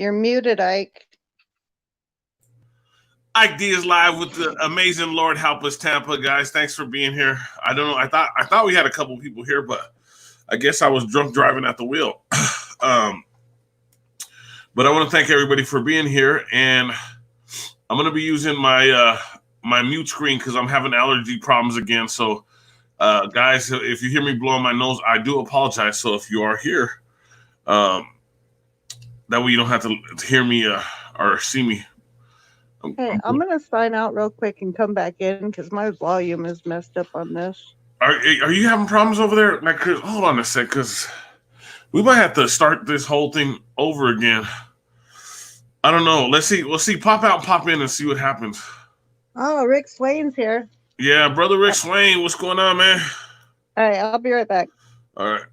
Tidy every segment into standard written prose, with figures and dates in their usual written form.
You're muted, Ike. Ike Diaz live with the amazing Lord Help Us Tampa, guys. Thanks for being here. I don't know. I thought we had a couple people here, but I guess I was drunk driving at the wheel. But I want to thank everybody for being here, and I'm going to be using my my mute screen because I'm having allergy problems again. So, guys, if you hear me blowing my nose, I do apologize. So if you are here, that way you don't have to hear me or see me. Hey, I'm going to sign out real quick and come back in because my volume is messed up on this. Are you having problems over there? Like, hold on a sec, because we might have to start this whole thing over again. I don't know. Let's see. We'll see. Pop out, pop in, and see what happens. Oh, Rick Swain's here. Yeah, brother Rick Swain. What's going on, man? All right, I'll be right back. All right.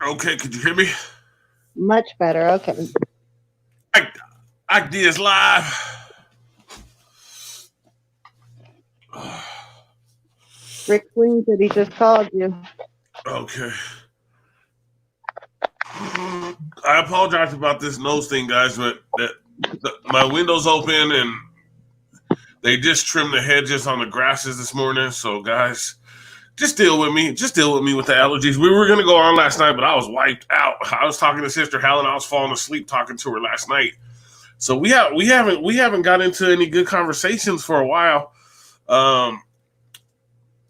Okay, could you hear me? Much better. Okay. Ike Diaz live. Rick Swain said he just called you. Okay. I apologize about this nose thing, guys, but my window's open and they just trimmed the hedges on the grasses this morning. So, guys, just deal with me. Just deal with me with the allergies. We were going to go on last night, but I was wiped out. I was talking to Sister Helen. I was falling asleep talking to her last night. So we haven't got into any good conversations for a while.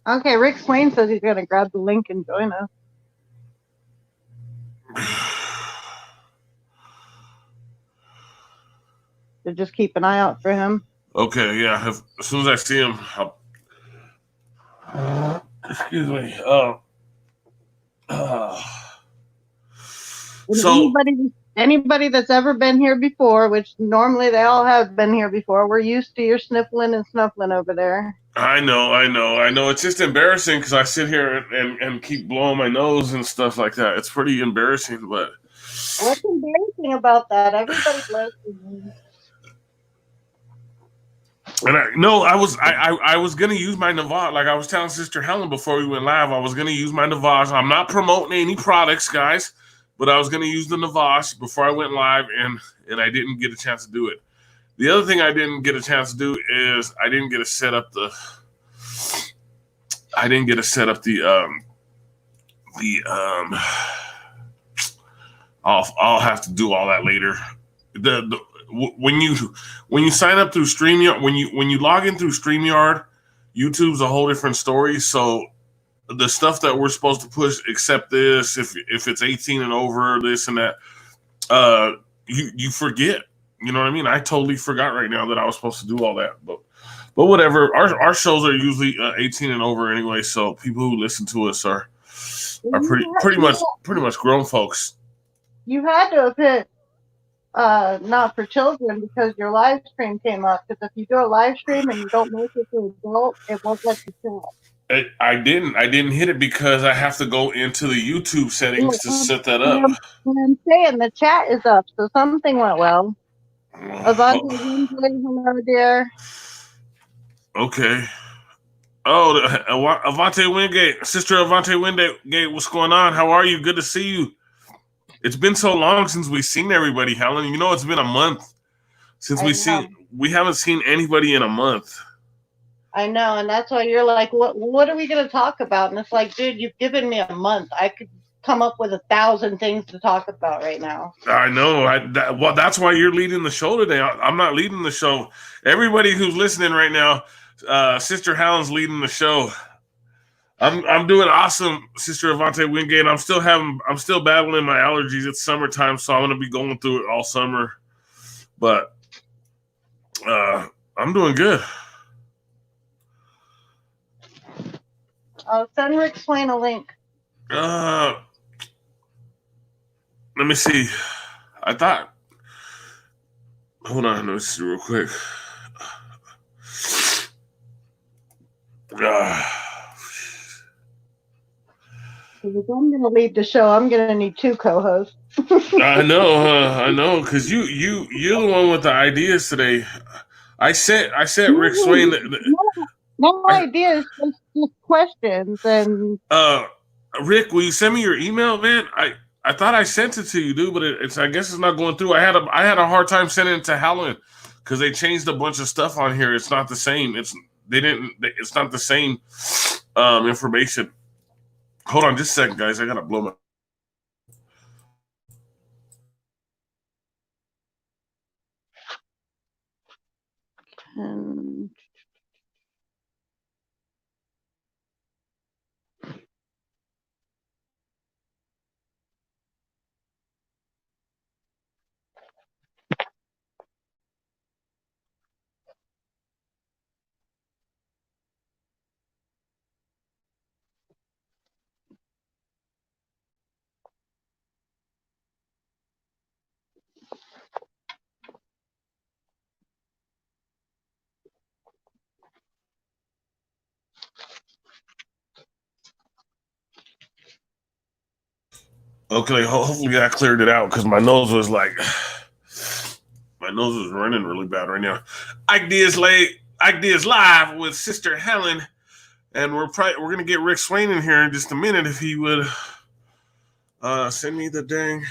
Okay, Rick Swain says he's going to grab the link and join us. So just keep an eye out for him. Okay, yeah. As soon as I see him, excuse me. So anybody that's ever been here before, which normally they all have been here before, we're used to your sniffling and snuffling over there. I know. It's just embarrassing because I sit here and keep blowing my nose and stuff like that. It's pretty embarrassing, but what's embarrassing about that? Everybody loves you. And I was gonna use my Navage, like I was telling Sister Helen before we went live. I was gonna use my Navage. I'm not promoting any products, guys, but I was gonna use the Navage before I went live, and I didn't get a chance to do it. The other thing I didn't get a chance to do is I didn't get to set up the I'll have to do all that later. When you sign up through StreamYard, when you log in through StreamYard, YouTube's a whole different story. So the stuff that we're supposed to push, except this, if it's 18 and over, this and that, you forget. You know what I mean? I totally forgot right now that I was supposed to do all that. But whatever. Our shows are usually 18 and over anyway. So people who listen to us are pretty much grown folks. You had to have hit not for children because your live stream came up. Because if you do a live stream and you don't make it to adult, it won't let you chat. I didn't hit it because I have to go into the YouTube settings to set that up. I'm saying the chat is up, so something went well. Avante, hello, dear. Okay. Oh, Avante Wingate, Sister Avante Wingate, what's going on? How are you? Good to see you. It's been so long since we've seen everybody, Helen. You know, it's been a month since we haven't seen anybody in a month. I know, and that's why you're like, what are we going to talk about? And it's like, dude, you've given me a month. I could come up with 1,000 things to talk about right now. I know. Well, that's why you're leading the show today. I'm not leading the show. Everybody who's listening right now, Sister Helen's leading the show. I'm doing awesome, Sister Avante Wingate. I'm still battling my allergies. It's summertime, so I'm gonna be going through it all summer. But I'm doing good. I'll send Rick Swain a link. Let me see. I thought Hold on, let's see real quick. If I'm going to lead the show, I'm going to need 2 co-hosts. I know, because you're the one with the ideas today. I sent Rick Swain. No ideas, just questions. And Rick, will you send me your email, man? I thought I sent it to you, dude, but it's I guess it's not going through. I had a hard time sending it to Helen because they changed a bunch of stuff on here. It's not the same. It's not the same information. Hold on just a second, guys. I gotta blow my. Okay, hopefully I cleared it out because my nose was running really bad right now. Ike Diaz live with Sister Helen, and we're gonna get Rick Swain in here in just a minute if he would send me the dang.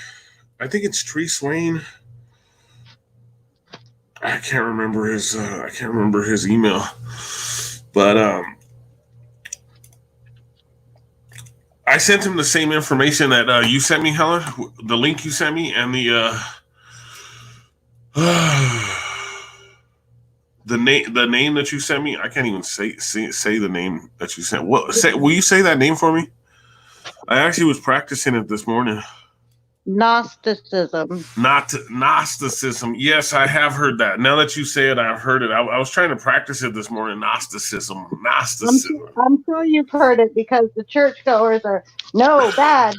I think it's Tree Swain. I can't remember his email, but I sent him the same information that you sent me, Helen. The link you sent me and the the name that you sent me. I can't even say the name that you sent. Will you say that name for me? I actually was practicing it this morning. Gnosticism. Not Gnosticism. Yes, I have heard that. Now that you say it, I've heard it. I was trying to practice it this morning. Gnosticism. I'm sure you've heard it because the churchgoers are no bad.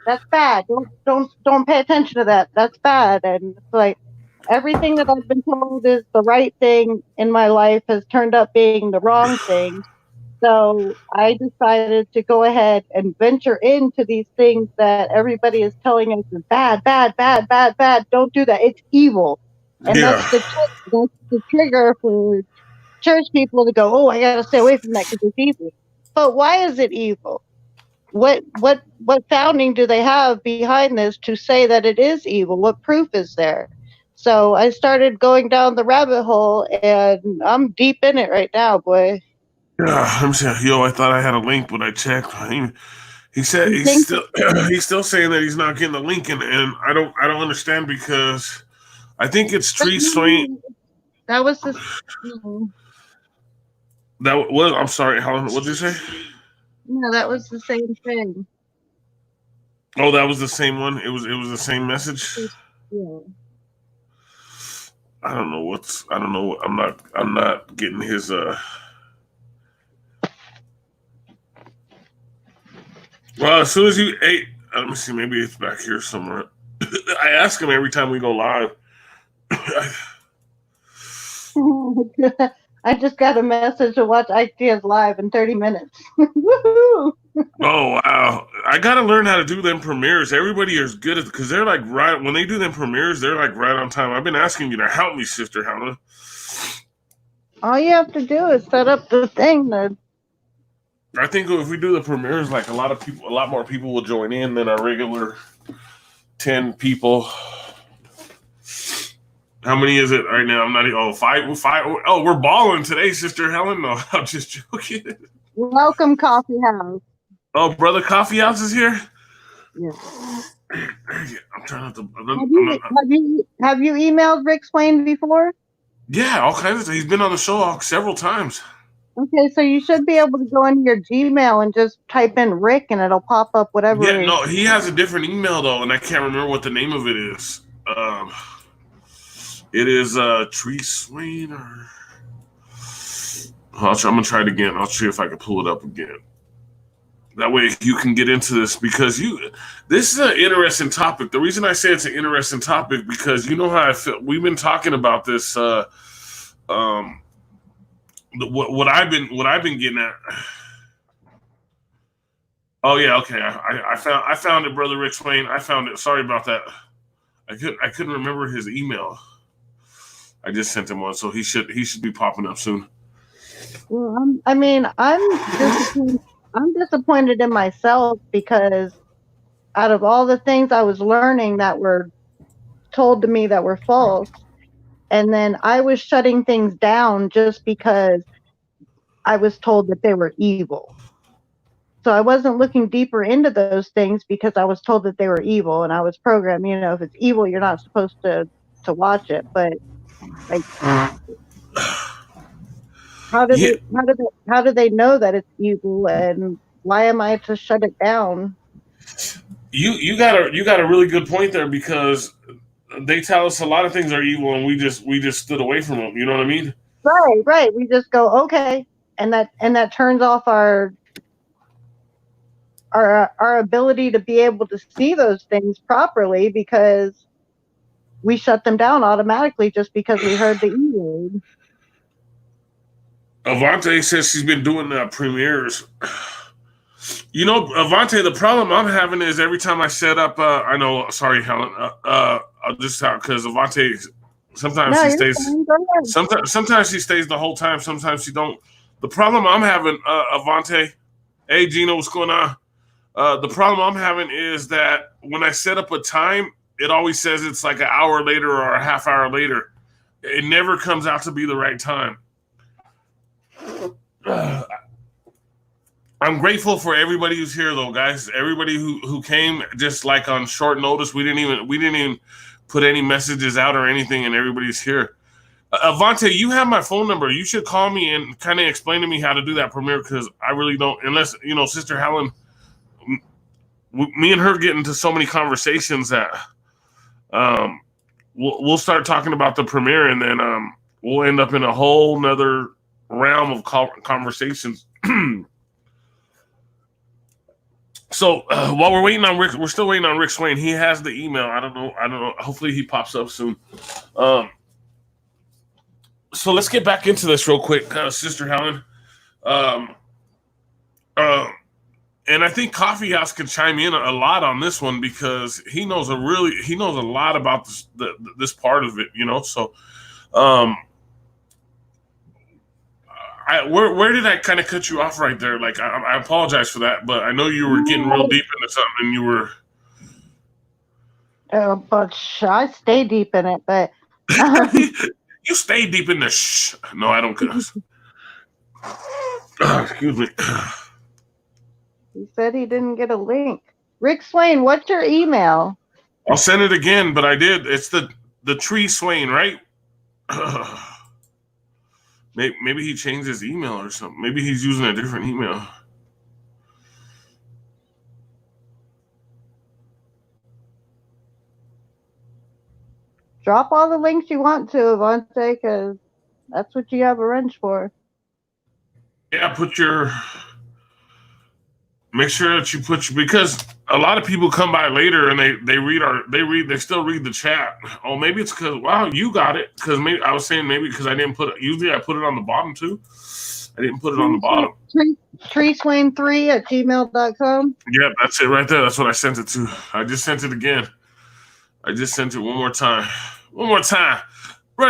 That's bad. Don't pay attention to that. That's bad. And it's like everything that I've been told is the right thing in my life has turned up being the wrong thing. So I decided to go ahead and venture into these things that everybody is telling us is bad. Don't do that. It's evil. And that's the trigger for church people to go, oh, I got to stay away from that because it's evil. But why is it evil? What founding do they have behind this to say that it is evil? What proof is there? So I started going down the rabbit hole, and I'm deep in it right now, boy. I'm saying, I thought I had a link, but I checked. He said he's still saying that he's not getting the link, and I don't understand because I think it's Tree Swain. That was the. That was. I'm sorry, Helen. What did you say? No, that was the same thing. Oh, that was the same one. It was the same message. Yeah. I don't know. I'm not getting his. Well, as soon as you ate, let me see. Maybe it's back here somewhere. I ask him every time we go live. I just got a message to watch Ike Diaz live in 30 minutes. Woohoo! Oh, wow. I got to learn how to do them premieres. Everybody is good at it because they're like right when they do them premieres, they're like right on time. I've been asking you to help me, Sister Helen. All you have to do is set up the thing. I think if we do the premieres, like a lot more people will join in than our regular 10 people. How many is it right now? I'm not. Oh, five. Oh, we're balling today, Sister Helen. No, I'm just joking. Welcome, Coffee House. Oh, Brother Coffee House is here. Yeah. I'm trying to. Have you emailed Rick Swain before? Yeah, all kinds of things. He's been on the show several times. Okay, so you should be able to go into your Gmail and just type in Rick, and it'll pop up whatever. Yeah, no, he has a different email though, and I can't remember what the name of it is. It is Tree Swain or. I'm gonna try it again. I'll see if I can pull it up again. That way you can get into this because this is an interesting topic. The reason I say it's an interesting topic because you know how I feel. We've been talking about this. What I've been getting at. Oh yeah, okay. I found it, brother Rick Swain. I found it. Sorry about that. I couldn't remember his email. I just sent him one, so he should be popping up soon. Well, I'm disappointed in myself because out of all the things I was learning that were told to me that were false, and then I was shutting things down just because I was told that they were evil. So I wasn't looking deeper into those things because I was told that they were evil, and I was programmed, if it's evil, you're not supposed to watch it. But like, how do they know that it's evil, and why am I to shut it down? You got a really good point there because they tell us a lot of things are evil, and we just stood away from them. You know what I mean? Right. We just go okay, and that turns off our ability to be able to see those things properly because we shut them down automatically just because we heard the E word. Avante says she's been doing premieres. Avante, the problem I'm having is every time I set up, I know, sorry, Helen, I'll just talk because Avante, sometimes she stays, sometimes she stays the whole time, sometimes she don't. The problem I'm having, Avante, hey, Gino, what's going on? The problem I'm having is that when I set up a time, it always says it's like an hour later or a half hour later. It never comes out to be the right time. I'm grateful for everybody who's here, though, guys. Everybody who came just like on short notice. We didn't even put any messages out or anything, and everybody's here. Avante, you have my phone number. You should call me and kind of explain to me how to do that premiere because I really don't. Unless Sister Helen, me and her get into so many conversations that we'll start talking about the premiere, and then we'll end up in a whole nother realm of conversations. So while we're waiting on Rick, we're still waiting on Rick Swain. He has the email. I don't know. Hopefully he pops up soon. So let's get back into this real quick, Sister Helen. And I think Coffee House can chime in a lot on this one because he knows a lot about this part of it. So where did I kind of cut you off right there? Like, I apologize for that, but I know you were getting real deep into something and you were. But I stay deep in it, but. You stay deep in the No, I don't. Excuse me. He said he didn't get a link. Rick Swain, what's your email? I'll send it again, but I did. It's the Tree Swain, right? Maybe he changed his email or something. Maybe he's using a different email. Drop all the links you want to, Avante, because that's what you have a wrench for. Yeah, make sure that you because a lot of people come by later and they still read the chat. Oh, maybe it's because you got it because maybe I was saying because I didn't put it. Usually I put it on the bottom too. I didn't put it on the bottom. treeswain3@gmail.com. Yeah, that's it right there. That's what I sent it to. I just sent it again. I just sent it one more time. Run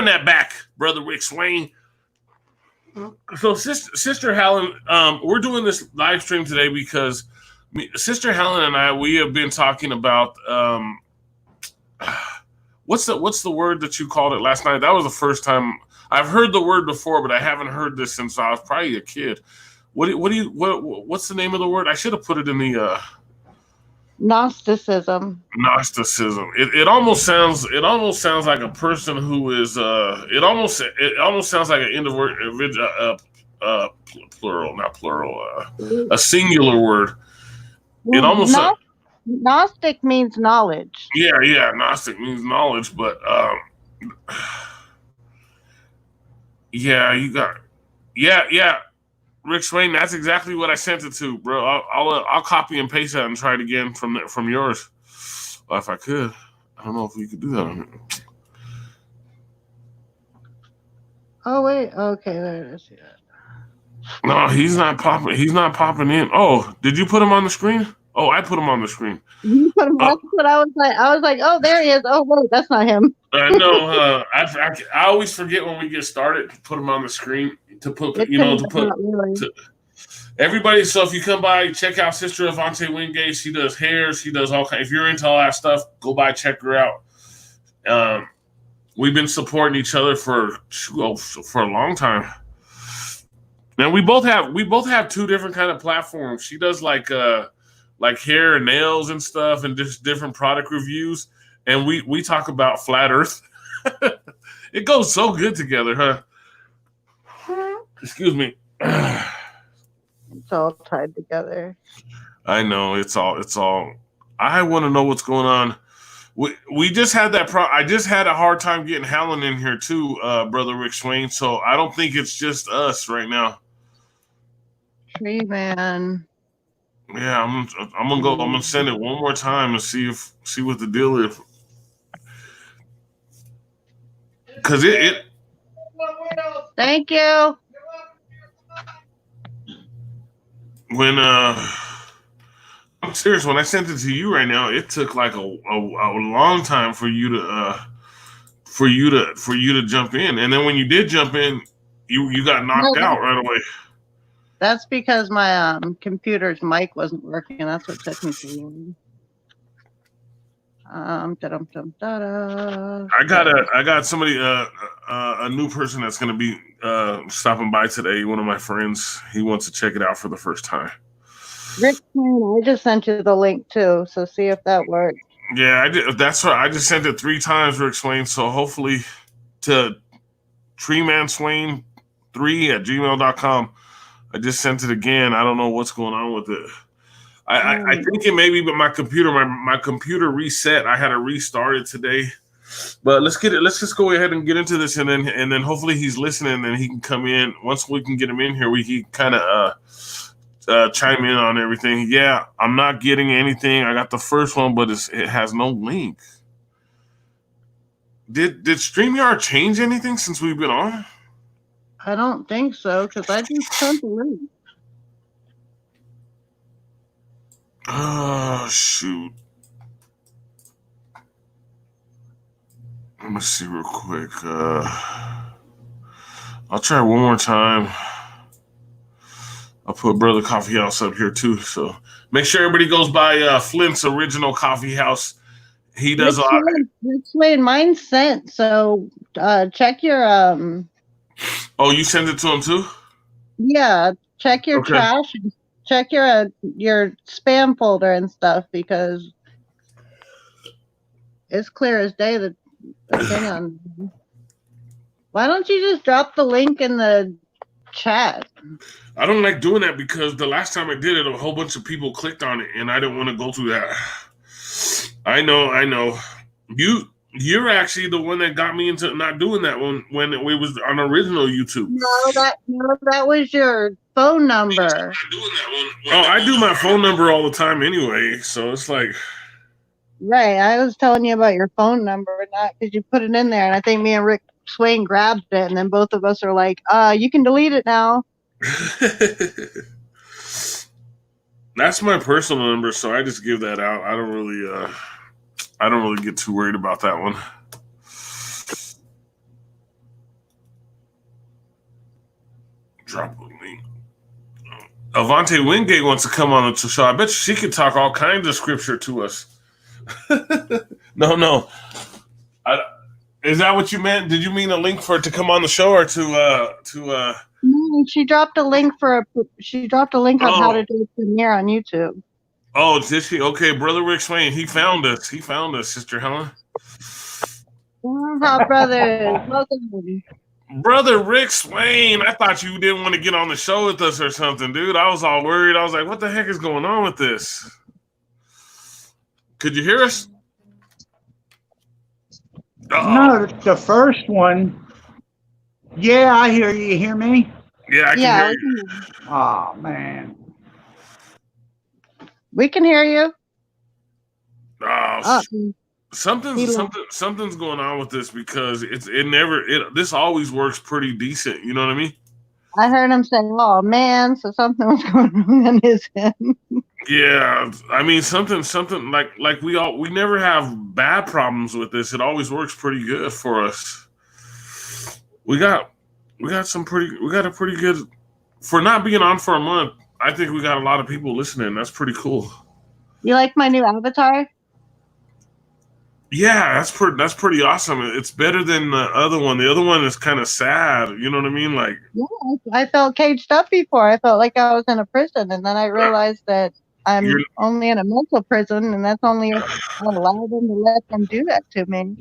that back, brother Rick Swain. So, Sister Helen, we're doing this live stream today because Sister Helen and we have been talking about what's the word that you called it last night? That was the first time I've heard the word before, but I haven't heard this since I was probably a kid. What's the name of the word? I should have put it in the Gnosticism. It almost sounds like a person who is it almost sounds like an individual plural, not plural, a singular word. It almost Gnostic means knowledge. Yeah, Gnostic means knowledge, but yeah, you got yeah. Rick Swain, that's exactly what I sent it to, bro. I'll copy and paste that and try it again from yours. Well, if I could, I don't know if we could do that. Oh wait, okay, there it is. Yeah. No, he's not popping. He's not popping in. Oh, did you put him on the screen? Oh, I put him on the screen. You put him. That's what I was like. I was like, oh, there he is. Oh wait, that's not him. I know. I always forget when we get started to put him on the screen to put to everybody. So if you come by, check out Sister Avante Wingate. She does hair. She does all kinds. If you're into all that stuff, go by, check her out. We've been supporting each other for a long time. Now we both have two different kind of platforms. She does like hair and nails and stuff, and just different product reviews. And we talk about flat Earth. It goes so good together, huh? Excuse me. It's all tied together. I know it's all. I want to know what's going on. We just had that. I just had a hard time getting Helen in here too, brother Rick Swain. So I don't think it's just us right now. Tree man. Yeah, I'm gonna go. I'm gonna send it one more time and see what the deal is. Cause it. Thank you. When I'm serious, when I sent it to you right now, it took like a long time for you to jump in, and then when you did jump in, you got knocked out right away. That's because my computer's mic wasn't working. That's what took me so long. I got somebody a new person that's gonna be stopping by today. One of my friends, he wants to check it out for the first time. Rick, I just sent you the link too, so see if that works. Yeah, I did. That's right. I just sent it 3 times, Rick Swain. So hopefully to treemanswain3@gmail.com. I just sent it again. I don't know what's going on with it. I think it may be, but my computer reset. I had to restart it today. But let's just go ahead and get into this, and then hopefully he's listening and he can come in. Once we can get him in here, we can kind of chime in on everything. Yeah, I'm not getting anything. I got the first one, but it has no link. Did StreamYard change anything since we've been on? I don't think so, because I just sent the link. Oh, shoot. Let me see real quick. I'll try one more time. I'll put Brother Coffee House up here too. So make sure everybody goes by Flint's Original Coffee House. He does a lot. Wait, mine's sent. So check your Oh, you send it to him too? Yeah, check your trash. Check your spam folder and stuff, because it's clear as day that thing on. Why don't you just drop the link in the chat? I don't like doing that because the last time I did it, a whole bunch of people clicked on it, and I didn't want to go through that. I know. You're actually the one that got me into not doing that one when it was on original YouTube. No, that was your phone number. Oh, I do my phone number all the time anyway, so it's like. Right, I was telling you about your phone number, not because you put it in there, and I think me and Rick Swain grabbed it, and then both of us are like, you can delete it now. That's my personal number, so I just give that out. I don't really get too worried about that one. Drop a link. Avante Wingate wants to come on the show. I bet she could talk all kinds of scripture to us. No. Is that what you meant? Did you mean a link for it to come on the show or to? No, she dropped a link on how to do a premiere on YouTube. Oh, did she? Okay, Brother Rick Swain, he found us, Sister Helen. How brothers? Welcome. Brother Rick Swain, I thought you didn't want to get on the show with us or something, dude. I was all worried. I was like, what the heck is going on with this? Could you hear us? No, the first one. Yeah, I hear you. You hear me? Yeah, I can hear Yeah, you. Oh man. we can hear you. Oh, Oh, he left. something's going on with this because this always works pretty decent. You know what I mean? I heard him say, "Oh man," so something was going wrong on his end. Yeah, I mean something like we never have bad problems with this. It always works pretty good for us. We got we got a pretty good for not being on for a month. I think we got a lot of people listening. That's pretty cool. You like my new avatar? Yeah, that's pretty awesome. It's better than the other one. The other one is kind of sad. You know what I mean? Like Yeah, I felt caged up before. I felt like I was in a prison, and then I realized that you're I'm only in a mental prison, and that's only if I allow them to let them do that to me.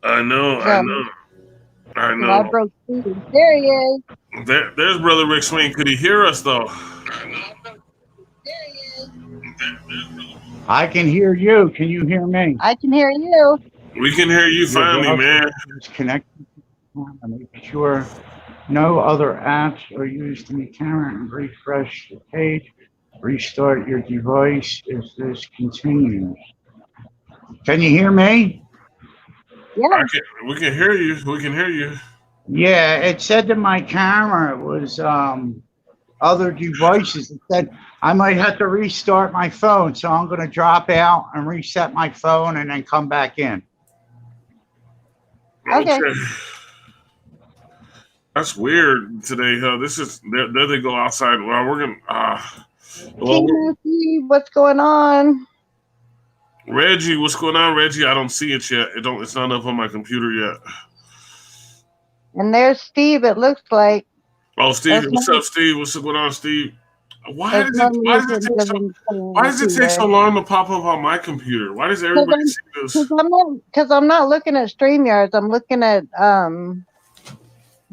I So, know, I so I know. broke free. There he is. There's brother Rick Swain. Could he hear us though? I can hear you. Can you hear me? I can hear you. We can hear you Your finally, browser man. is connected. Make sure no other apps are used in the camera and refresh the page. Restart your device if this continues. Can you hear me? Yeah. We can hear you. We can hear you. Yeah, it said that my camera was other devices. It said I might have to restart my phone, so I'm going to drop out and reset my phone and then come back in. Okay. Okay. That's weird today, huh? This is there they go outside. Well, we're gonna well Timothy, what's going on? Reggie, what's going on, Reggie? I don't see it yet. It's not up on my computer yet. And there's Steve. It looks like Oh, Steve, that's what's not up, Steve? What's going on, Steve? that's Why normally does it what take so doesn't why does it take so either. long to pop up on my computer? Why does Because everybody I'm see this? because I'm not looking at StreamYards. I'm looking at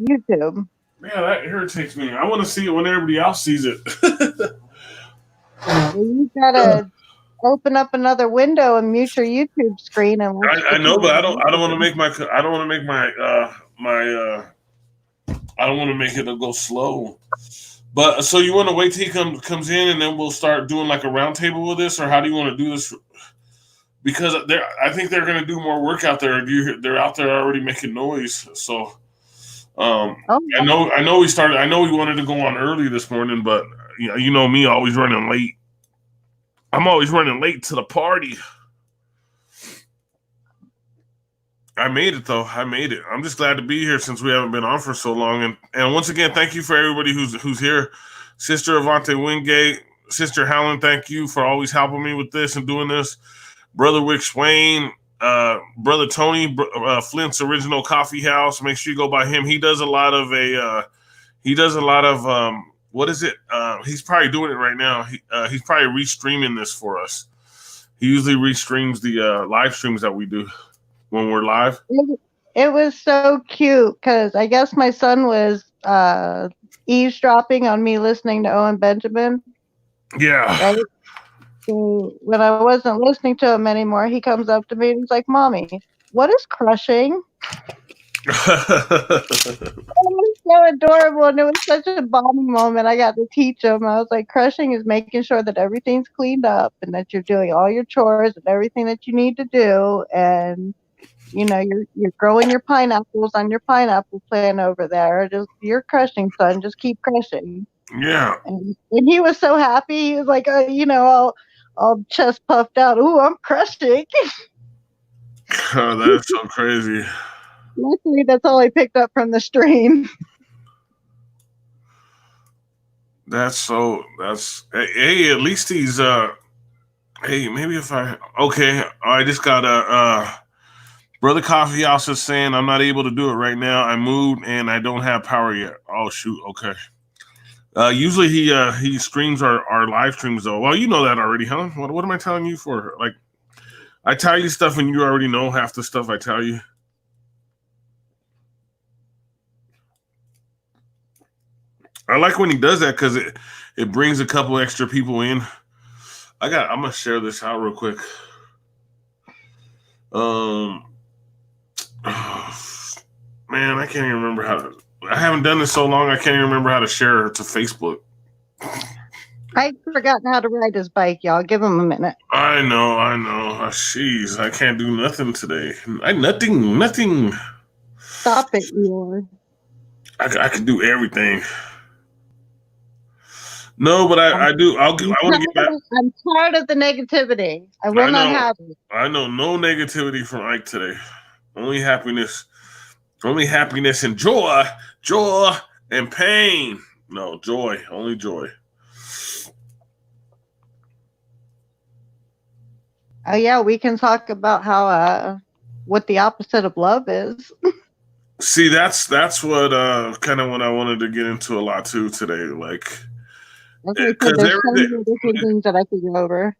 YouTube. Man, that irritates me. I want to see it when everybody else sees it. Well, you gotta open up another window and mute your YouTube screen and watch the I know, but TV. I don't want to make my I don't want to make I don't want to make it go slow. But so you want to wait till he comes in and then we'll start doing like a roundtable with this, or how do you want to do this? Because I think they're going to do more work out there. They're out there already making noise. So Oh, I know we started. I know we wanted to go on early this morning, but you know me, always running late. I'm always running late to the party. I made it though. I made it. I'm just glad to be here since we haven't been on for so long. And once again, thank you for everybody who's here. Sister Avante Wingate, Sister Helen, thank you for always helping me with this and doing this. Brother Rick Swain, Brother Tony, Flint's Original Coffee House. Make sure you go by him. He does a lot of what is it? He's probably doing it right now. He's probably restreaming this for us. He usually restreams the live streams that we do when we're live. it was so cute because I guess my son was eavesdropping on me listening to Owen Benjamin. Yeah. Right. So when I wasn't listening to him anymore, he comes up to me and he's like, "Mommy, what is crushing?" It was so adorable, and it was such a bonding moment. I got to teach him. I was like, crushing is making sure that everything's cleaned up and that you're doing all your chores and everything that you need to do, and you're growing your pineapples on your pineapple plant over there. Just you're crushing, son. Just keep crushing. Yeah. And he was so happy. He was like, all chest puffed out. Ooh, I'm crushing. Oh, that's so crazy. Luckily, that's all I picked up from the stream. Hey, at least he's hey, maybe if I just got a Brother Coffee House is saying I'm not able to do it right now. I moved and I don't have power yet. Oh shoot, okay. Usually he streams our live streams though. Well, you know that already, huh? What am I telling you for? Like I tell you stuff and you already know half the stuff I tell you. I like when he does that because it brings a couple extra people in. I'm gonna share this out real quick. Man, I can't even remember how to. I haven't done this so long. I can't even remember how to share it to Facebook. I forgot how to ride his bike, y'all. Give him a minute. I know. Jeez, I can't do nothing today. Nothing. Stop it, Eeyore. I can do everything. No, but I do. I want to get back. I'm tired of the negativity. I will not have it. I know no negativity from Ike today. Only happiness. Only happiness and joy. Joy and pain. No, joy. Only joy. Oh yeah, we can talk about how what the opposite of love is. See, that's what kind of what I wanted to get into a lot too today. Like, because there's so many different things that I could go over.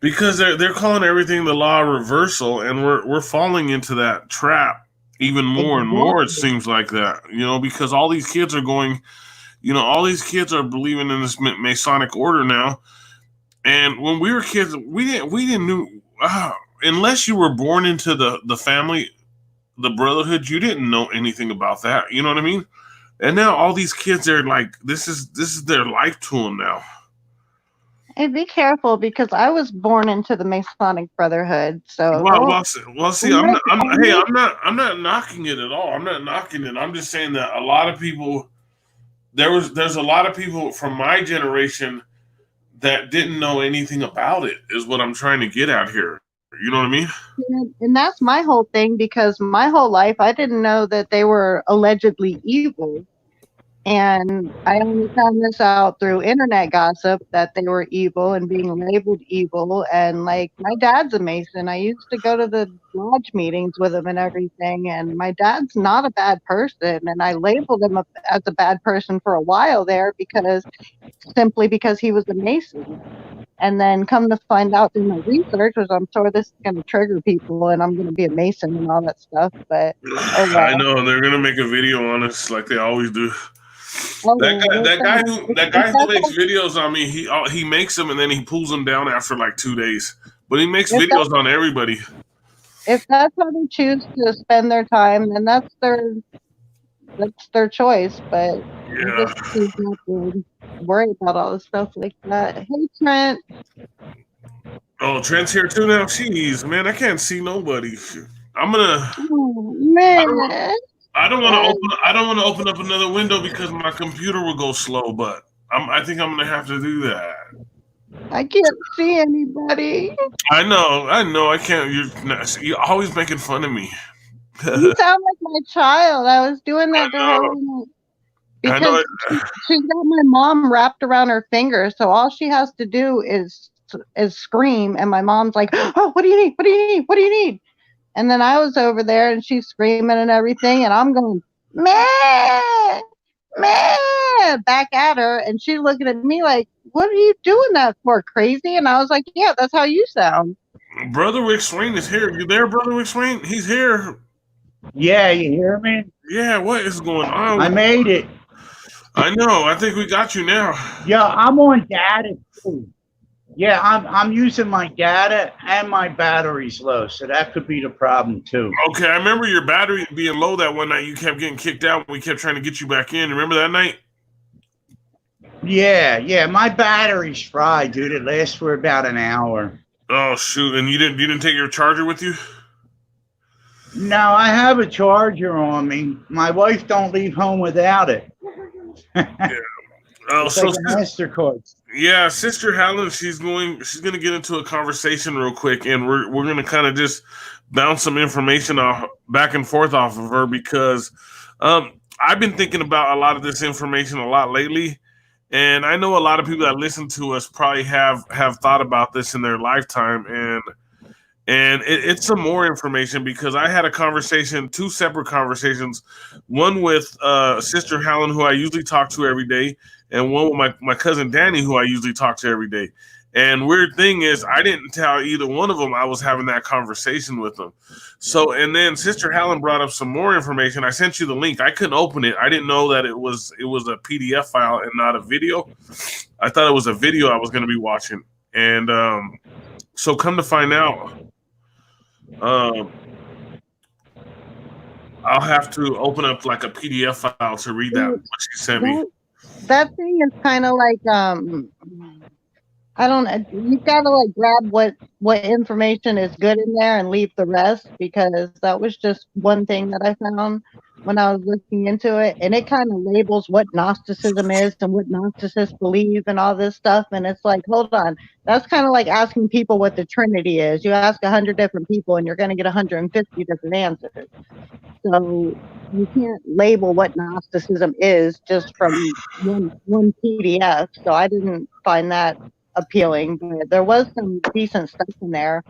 Because they're calling everything the law of reversal, and we're falling into that trap even more and more. It seems like that, because all these kids are going, all these kids are believing in this Masonic order now. And when we were kids, we didn't know, unless you were born into the family, the brotherhood, you didn't know anything about that. You know what I mean? And now all these kids are like, this is their life to them now. Hey, be careful, because I was born into the Masonic Brotherhood. So well, see, I'm not knocking it at all. I'm not knocking it. I'm just saying that a lot of people, there's a lot of people from my generation that didn't know anything about it, is what I'm trying to get at here. You know what I mean? And that's my whole thing, because my whole life I didn't know that they were allegedly evil. And I only found this out through internet gossip, that they were evil and being labeled evil. And like, my dad's a Mason. I used to go to the lodge meetings with him and everything. And my dad's not a bad person. And I labeled him as a bad person for a while there, simply because he was a Mason. And then come to find out through my research, which I'm sure this is going to trigger people, and I'm going to be a Mason and all that stuff. But I know they're going to make a video on us like they always do. That guy who makes videos on me, he makes them and then he pulls them down after like 2 days. But he makes videos on everybody. If that's how they choose to spend their time, then that's their choice. But yeah, just not to worry about all this stuff like that. Hey, Trent. Oh, Trent's here too now. Jeez, man, I can't see nobody. I'm gonna. Oh, man. I don't want to open up another window because my computer will go slow, but I think I'm gonna have to do that. I can't see anybody. I know. I can't. You're always making fun of me. You sound like my child. I was doing that to her because she's got my mom wrapped around her finger, so all she has to do is scream, and my mom's like, "Oh, what do you need? What do you need? What do you need?" And then I was over there, and she's screaming and everything, and I'm going, meh, meh, back at her, and she's looking at me like, what are you doing that for, crazy? And I was like, yeah, that's how you sound. Brother Rick Swain is here. You there, Brother Rick Swain? He's here. Yeah, you hear me? Yeah, what is going on? I made it. I know. I think we got you now. Yeah, I'm on data too. Yeah, I'm using my data and my battery's low, so that could be the problem too. Okay, I remember your battery being low that one night. You kept getting kicked out. We kept trying to get you back in. Remember that night? Yeah, my battery's fried, dude. It lasts for about an hour. Oh shoot! And you didn't take your charger with you? No, I have a charger on me. My wife don't leave home without it. Yeah. Oh, it's so like a MasterCard. Yeah, Sister Helen, she's gonna get into a conversation real quick, and we're gonna kind of just bounce some information back and forth off of her, because I've been thinking about a lot of this information a lot lately, and I know a lot of people that listen to us probably have thought about this in their lifetime, and it's some more information, because I had a conversation, 2 separate conversations, one with Sister Helen, who I usually talk to every day, and one with my cousin Danny, who I usually talk to every day. And weird thing is, I didn't tell either one of them I was having that conversation with them. So, and then Sister Helen brought up some more information. I sent you the link. I couldn't open it. I didn't know that it was a PDF file and not a video. I thought it was a video I was going to be watching. And so come to find out, I'll have to open up like a PDF file to read that what she sent me. That thing is kind of like I don't know. You've got to like grab what information is good in there and leave the rest, because that was just one thing that I found when I was looking into it, and it kind of labels what Gnosticism is and what Gnostics believe and all this stuff, and it's like, hold on, that's kind of like asking people what the Trinity is. You ask 100 different people, and you're going to get 150 different answers. So you can't label what Gnosticism is just from one PDF. So I didn't find that appealing, but there was some decent stuff in there.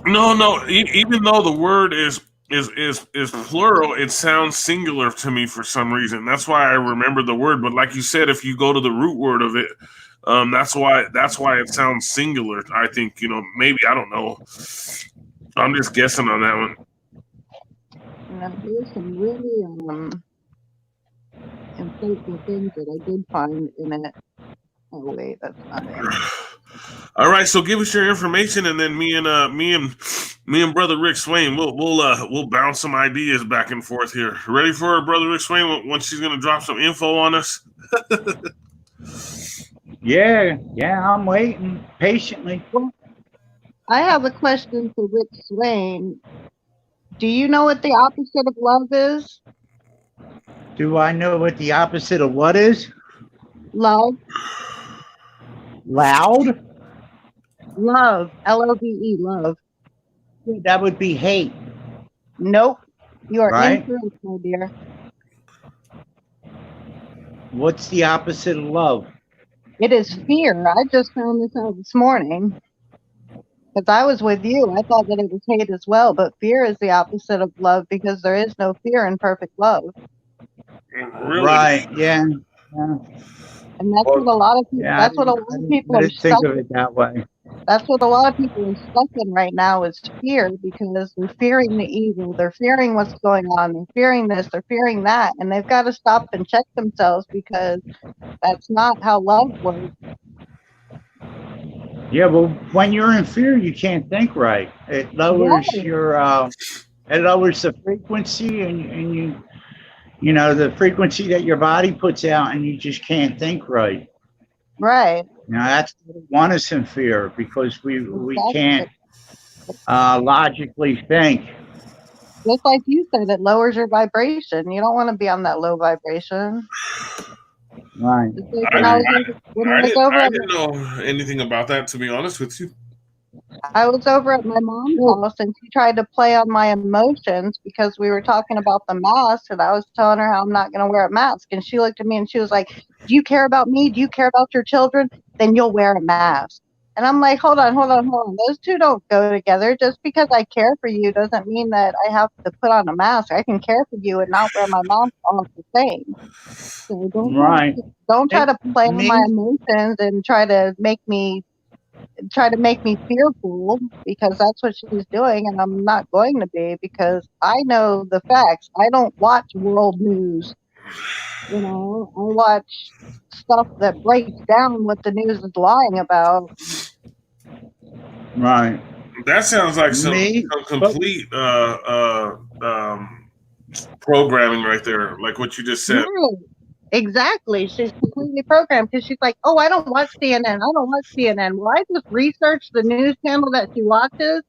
No. Even though the word is plural, it sounds singular to me for some reason. That's why I remember the word. But like you said, if you go to the root word of it, that's why it sounds singular. I think, maybe, I don't know. I'm just guessing on that one. There's some really insightful things that I did find in it. Oh wait, that's not it. All right, so give us your information, and then me and brother Rick Swain, we'll bounce some ideas back and forth here. Ready for brother Rick Swain when she's gonna drop some info on us? Yeah, I'm waiting patiently. I have a question for Rick Swain. Do you know what the opposite of love is? Do I know what the opposite of what is? Love. Loud? Love. Love. Love. That would be hate. Nope. You are right? incorrect, my dear. What's the opposite of love? It is fear. I just found this out this morning. Because I was with you. I thought that it was hate as well, but fear is the opposite of love, because there is no fear in perfect love. Really? Right, yeah. And that's what a lot of people, that's what a lot of people are stuck think of it that way. That's what a lot of people are stuck in right now, is fear, because they're fearing the evil, they're fearing what's going on, they're fearing this, they're fearing that, and they've got to stop and check themselves, because that's not how love works. Yeah, well, when you're in fear, you can't think right. It lowers it lowers the frequency, and the frequency that your body puts out, and you just can't think right. Right. That's what we want us in fear, because we can't logically think. Just like you said, it lowers your vibration. You don't want to be on that low vibration. Right. I didn't know anything about that, to be honest with you. I was over at my mom's house, and she tried to play on my emotions, because we were talking about the mask, and I was telling her how I'm not going to wear a mask. And she looked at me and she was like, do you care about me? Do you care about your children? Then you'll wear a mask. And I'm like, hold on. Those two don't go together. Just because I care for you doesn't mean that I have to put on a mask. I can care for you and not wear my mask all the same. So don't try to play on my emotions and try to make me fearful, because that's what she's doing, and I'm not going to be, because I know the facts. I don't watch world news. I watch stuff that breaks down what the news is lying about. Right. That sounds like some complete programming right there, like what you just said. Right. Exactly. She's completely programmed, because she's like, oh, I don't watch CNN. Well, I just researched the news channel that she watches,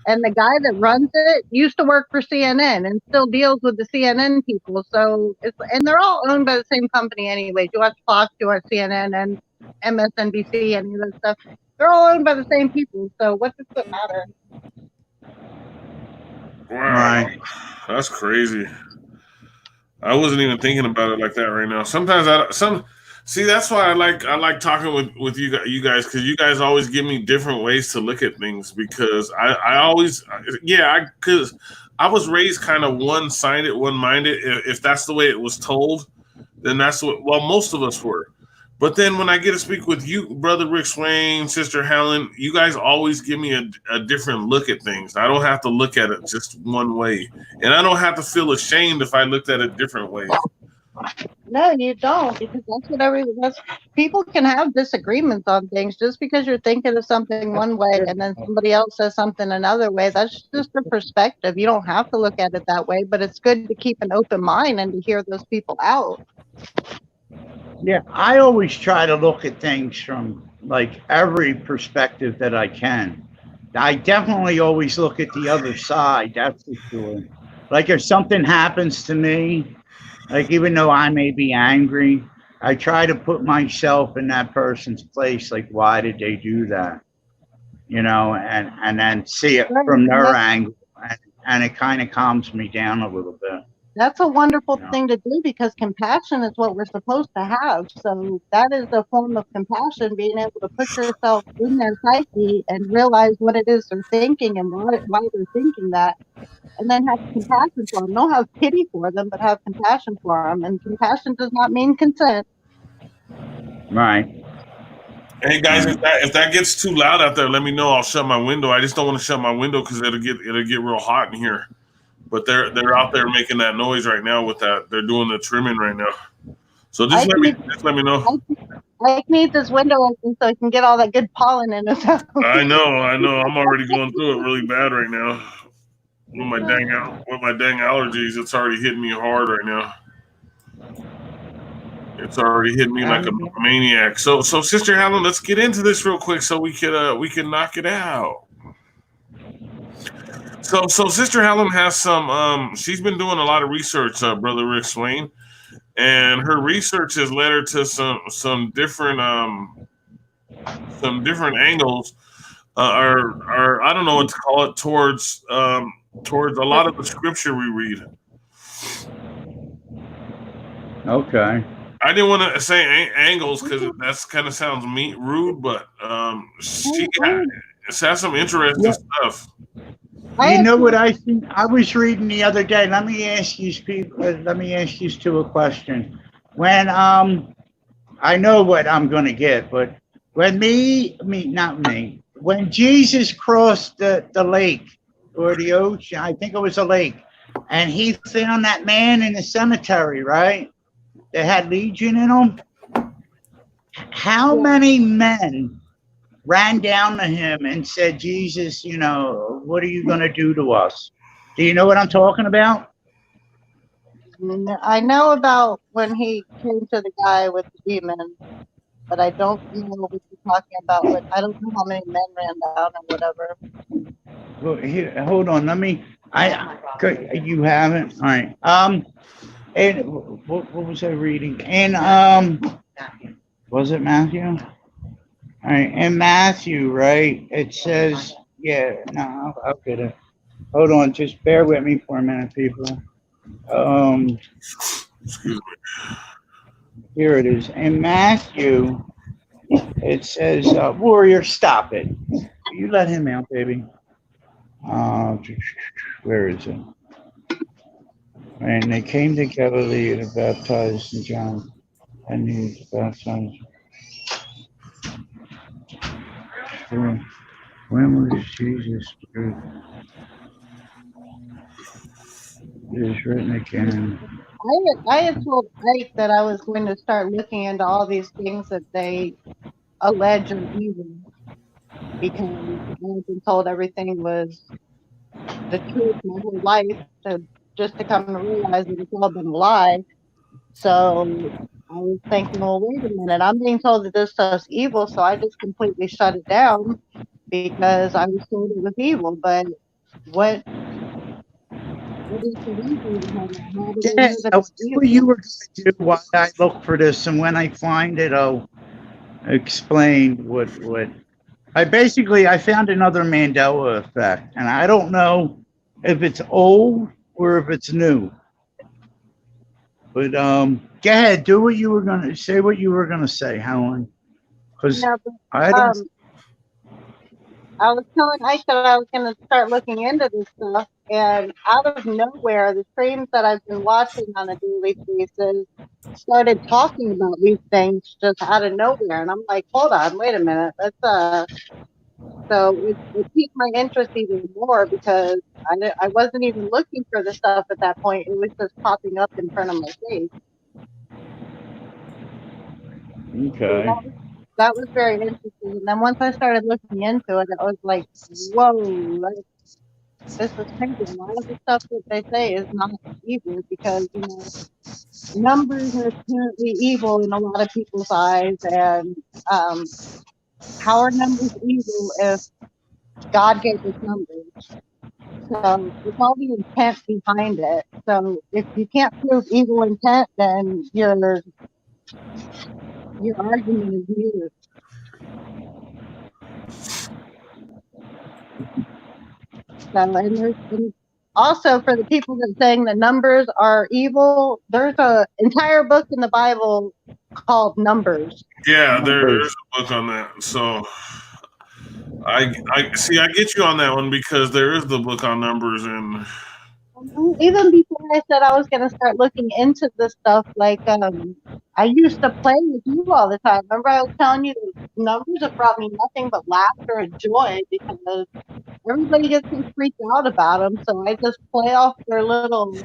and the guy that runs it used to work for CNN and still deals with the CNN people. So and they're all owned by the same company anyway. You watch Fox, you watch CNN and MSNBC, any of that stuff. They're all owned by the same people. So what does it matter? Wow. Right. That's crazy. I wasn't even thinking about it like that right now. Sometimes that's why I like talking with you guys, because you guys always give me different ways to look at things, because because I was raised kind of one-sided, one-minded. If that's the way it was told, then that's what most of us were. But then when I get to speak with you, brother Rick Swain, sister Helen, you guys always give me a different look at things. I don't have to look at it just one way. And I don't have to feel ashamed if I looked at it different ways. No, you don't, because that's people can have disagreements on things. Just because you're thinking of something one way and then somebody else says something another way, that's just a perspective. You don't have to look at it that way, but it's good to keep an open mind and to hear those people out. Yeah, I always try to look at things from like every perspective that I can. I definitely always look at the other side, that's for sure. Like if something happens to me, like even though I may be angry, I try to put myself in that person's place. Like, why did they do that? You know, and then see it Right, from and their angle, and it kind of calms me down a little bit. that's a wonderful You know, thing to do because compassion is what we're supposed to have. So that is a form of compassion, being able to put yourself in their psyche and realize what it is they're thinking and why they're thinking that, and then have compassion for them. Don't have pity for them, but have compassion for them. And compassion does not mean consent. right? Hey guys, Right. if that gets too loud out there, let me know. I'll shut my window. I just don't want to shut my window because it'll get real hot in here. But they're out there making that noise right now with that. They're doing the trimming right now. So I just let me know. I need this window open so I can get all that good pollen in his house. I know. I'm already going through it really bad right now. With my dang allergies, it's already hitting me hard right now. It's already hitting me like a maniac. So Sister Helen, let's get into this real quick so we can knock it out. So Sister Helen has some she's been doing a lot of research, Brother Rick Swain, and her research has led her to some different angles, or I don't know what to call it, towards a lot of the scripture we read. Okay. I didn't want to say angles because that's kind of sounds rude, but she has some interesting stuff. You know what I think? I was reading the other day. Let me ask you people. Let me ask you two a question. When I know what I'm going to get, but when not me, when Jesus crossed the lake or the ocean, I think it was a lake, and he found that man in the cemetery, right? That had legion in him. How many men ran down to him and said, Jesus, you know, what are you going to do to us? Do you know what I'm talking about? I know about when he came to the guy with the demon, but I don't know what you're talking about. But I don't know how many men ran down or whatever. Well, here, hold on. Let me. You haven't. All right. And what was I reading? And was it Matthew? All right. In Matthew, right? It says, yeah. No, I'll get it. Hold on. Just bear with me for a minute, people. Excuse me. Here it is. In Matthew, it says, warrior, stop it. You let him out, baby. Where is it? And they came to Galilee to baptize in John, and he was baptized. When was Jesus? It is written again. I had told Ike that I was going to start looking into all these things that they allege are evil, because I've been told everything was the truth my whole life, just to come to realize that it's all been a lie. So I was thinking, well, wait a minute, I'm being told that this stuff's evil, so I just completely shut it down because I was told it was evil. But what is the reason behind that? How do they know that it's evil? What you were going to do while I look for this, and when I find it, I'll explain what. I found another Mandela effect, and I don't know if it's old or if it's new. But go ahead, do what you were gonna say. What you were gonna say, Helen? Because I don't. I was telling Ike that I was going to start looking into this stuff, and out of nowhere, the streams that I've been watching on a daily basis started talking about these things just out of nowhere, and I'm like, hold on, wait a minute, so it piqued my interest even more because I wasn't even looking for the stuff at that point. It was just popping up in front of my face. Okay. That was very interesting. And then once I started looking into it, I was like, whoa, this is crazy. A lot of the stuff that they say is not evil because, numbers are apparently evil in a lot of people's eyes. And how are numbers evil if God gave us numbers? So it's all the intent behind it. So if you can't prove evil intent, then your argument is mute. So, and also for the people that saying the numbers are evil, there's an entire book in the Bible called Numbers. Yeah, there's a book on that. So I see. I get you on that one because there is the book on numbers, and Even before I said I was going to start looking into this stuff, like I used to play with you all the time. Remember I was telling you that numbers have brought me nothing but laughter and joy because everybody gets so freaked out about them. So I just play off their little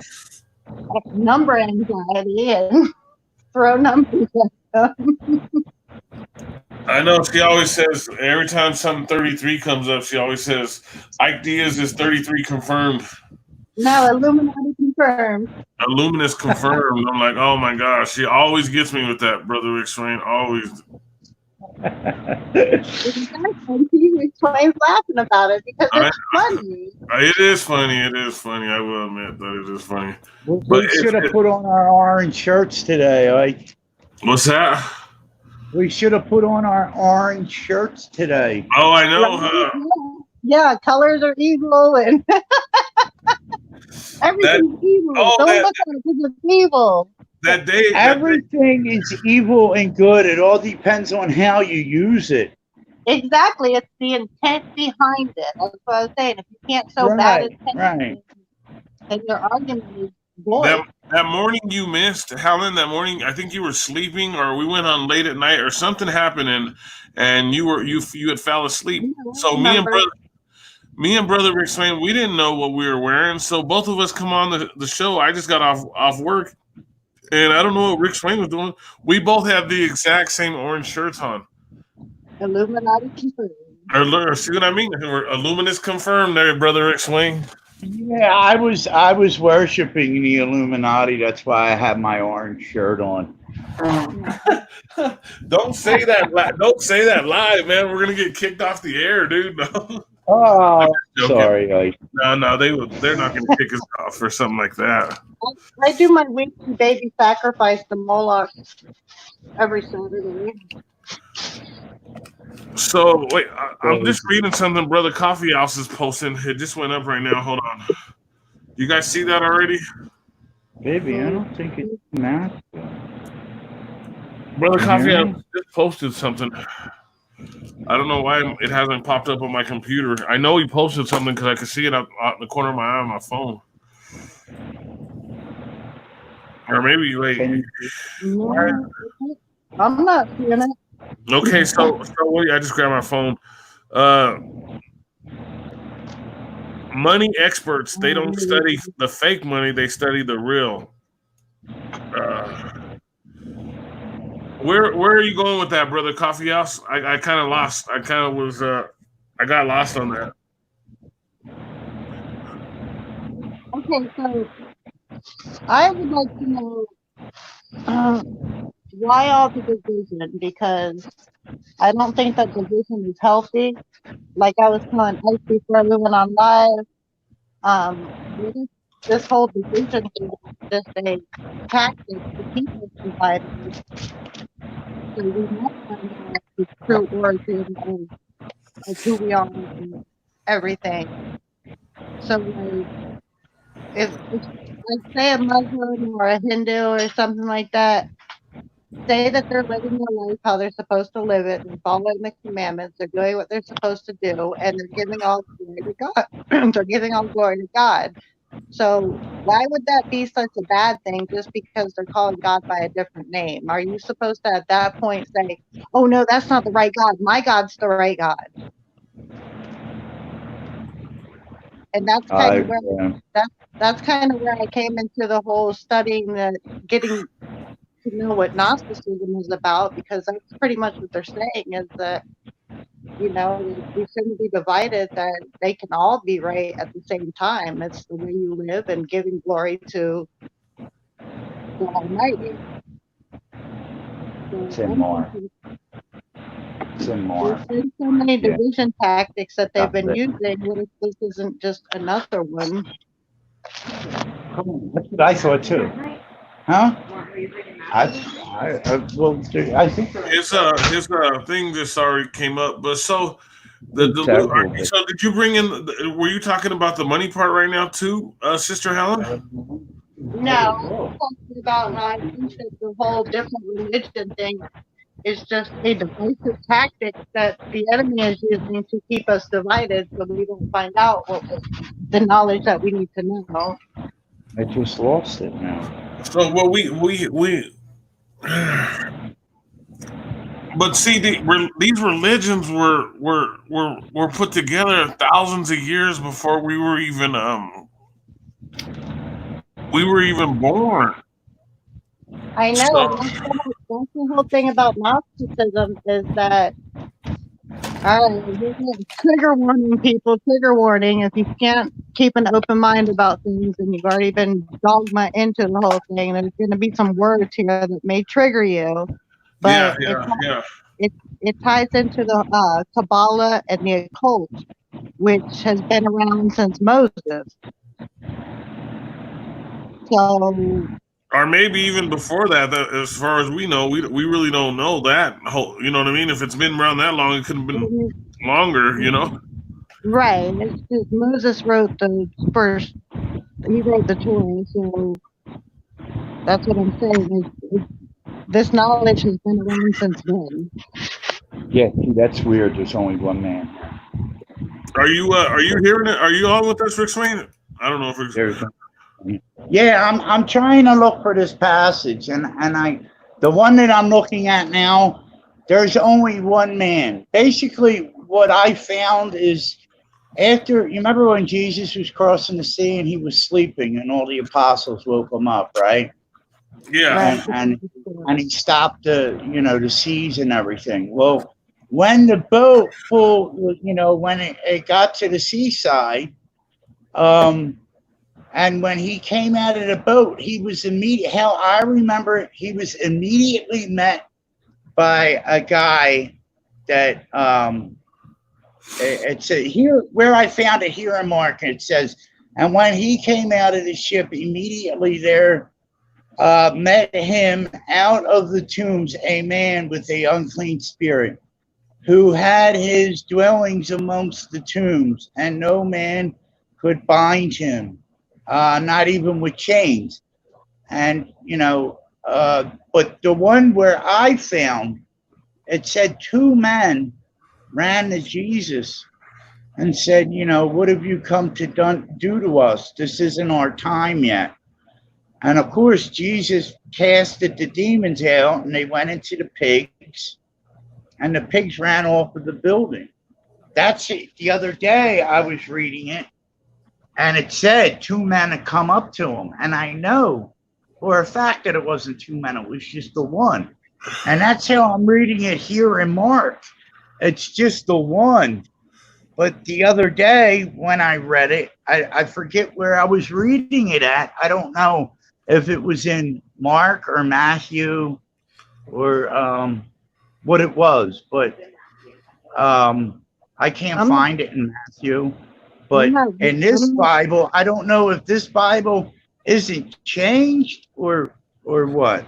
number anxiety and throw numbers at them. I know she always says every time something 33 comes up, she always says Ike Diaz is 33 confirmed. No, Illuminati confirmed. Illuminous confirmed. I'm like, oh my gosh, she always gets me with that, Brother Rick Swain. Always. He explains laughing about it because it's funny. It is funny. It is funny. I will admit that it is funny. We should have put on our orange shirts today, Ike. What's that? We should have put on our orange shirts today. Oh, I know. Yeah, colors are evil and everything's evil. Don't look at it because it's evil. That day, everything is evil and good. It all depends on how you use it. Exactly. It's the intent behind it. That's what I was saying. If you can't show bad intent, then your argument is void. That morning you missed, Helen. That morning, I think you were sleeping, or we went on late at night, or something happened, and you had fell asleep. So me and brother Rick Swain, we didn't know what we were wearing. So both of us come on the show. I just got off work, and I don't know what Rick Swain was doing. We both have the exact same orange shirts on. Illuminati confirmed. Or see what I mean? We're Illuminous confirmed there, brother Rick Swain. Yeah, I was worshiping the Illuminati. That's why I have my orange shirt on. Don't say that. Don't say that live, man. We're gonna get kicked off the air, dude. No. Oh, sorry. No, they're not gonna kick us off for something like that. I do my weekly baby sacrifice to Moloch every Saturday. So wait, I'm just reading something Brother Coffee House is posting. It just went up right now. Hold on. You guys see that already? Baby, I don't think it's math. Brother Coffee House just posted something. I don't know why it hasn't popped up on my computer. I know he posted something because I could see it out in the corner of my eye on my phone. Or maybe wait. I'm not seeing it. Okay, so wait, I just grabbed my phone. Money experts, they don't study the fake money, they study the real. Where are you going with that, brother Coffee House? I kind of lost. I kind of was I got lost on that. Okay, so I would like to know why all the division, because I don't think that division is healthy. Like I was telling Ike before we went on live, this whole division is just a tactic to keep us divided. So we must find out the true origin of who we are and everything. So like, if like say a Muslim or a Hindu or something like that, say that they're living their life how they're supposed to live it and following the commandments, they're doing what they're supposed to do, and they're giving all glory to God. They're giving all glory to God. So why would that be such a bad thing just because they're calling God by a different name? Are you supposed to at that point say, oh no, that's not the right God. My God's the right God. And that's kind of where that's kind of where I came into the whole studying the getting to know what Gnosticism is about, because that's pretty much what they're saying is that, we shouldn't be divided, that they can all be right at the same time. It's the way you live and giving glory to the Almighty. So Say more. Say more. there's been so many Yeah. division tactics that they've been using. What if this isn't just another one? That's what I thought too. Huh? Well, I think His thing just already came up, but so Terrible. so did you bring in? Were you talking about the money part right now too, Sister Helen? No, I'm talking about how I think that the whole different religion thing is just a divisive tactic that the enemy is using to keep us divided, so we don't find out the knowledge that we need to know. I just lost it now. So well, we but see, these religions were put together thousands of years before we were even born. I know. So, That's the whole thing about Gnosticism is that, all right, trigger warning, people, trigger warning. If you can't keep an open mind about things and you've already been dogma into the whole thing, there's going to be some words here that may trigger you. But yeah. it ties into the Kabbalah and the occult, which has been around since Moses. So, Or maybe even before that, as far as we know, we really don't know that whole. You know what I mean? If it's been around that long, it could have been longer. Right. It's just Moses wrote the first. He wrote the Torah, so that's what I'm saying. This knowledge has been around since then. Yeah, that's weird. There's only one man. Are you hearing it? Are you on with us, Rick Swain? I don't know if it's. Yeah, I'm trying to look for this passage, and the one that I'm looking at now, there's only one man. Basically, what I found is you remember when Jesus was crossing the sea and he was sleeping, and all the apostles woke him up, right? Yeah. And he stopped the seas and everything. Well, when the boat when it got to the seaside, and when he came out of the boat, he was how I remember it, he was immediately met by a guy that it said here, where I found it here in Mark, it says, and when he came out of the ship, immediately there met him out of the tombs a man with a unclean spirit, who had his dwellings amongst the tombs, and no man could bind him, not even with chains. And but the one where I found, it said 2 men ran to Jesus and said, what have you come to do to us? This isn't our time yet. And of course, Jesus casted the demons out, and they went into the pigs, and the pigs ran off of the building. That's it. The other day I was reading it, and it said 2 men had come up to him. And I know for a fact that it wasn't 2 men, it was just the one. And that's how I'm reading it here in Mark. It's just the one. But the other day when I read it, I forget where I was reading it at. I don't know if it was in Mark or Matthew or what it was, but I can't find it in Matthew. But in this Bible, I don't know if this Bible isn't changed or what,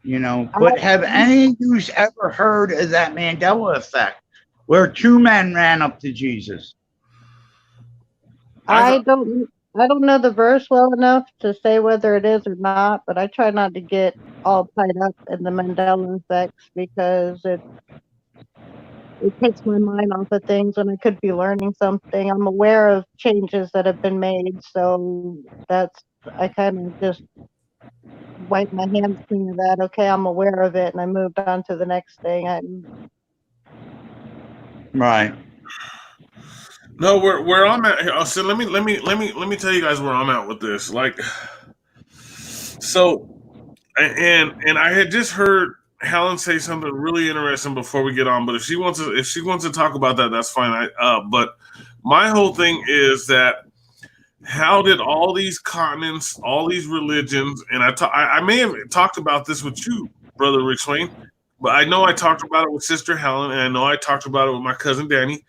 But have any of you ever heard of that Mandela effect, where 2 men ran up to Jesus? I don't know the verse well enough to say whether it is or not, but I try not to get all tied up in the Mandela effects, because it takes my mind off of things when I could be learning something. I'm aware of changes that have been made, so I kind of just wipe my hands clean of that. Okay, I'm aware of it, and I moved on to the next thing. Right. No, where I'm at. So let me tell you guys where I'm at with this. Like, so And I had just heard Helen say something really interesting before we get on. But if she wants to talk about that, that's fine. But my whole thing is that how did all these continents, all these religions, and I may have talked about this with you, Brother Rick Swain, but I know I talked about it with Sister Helen, and I know I talked about it with my cousin Danny.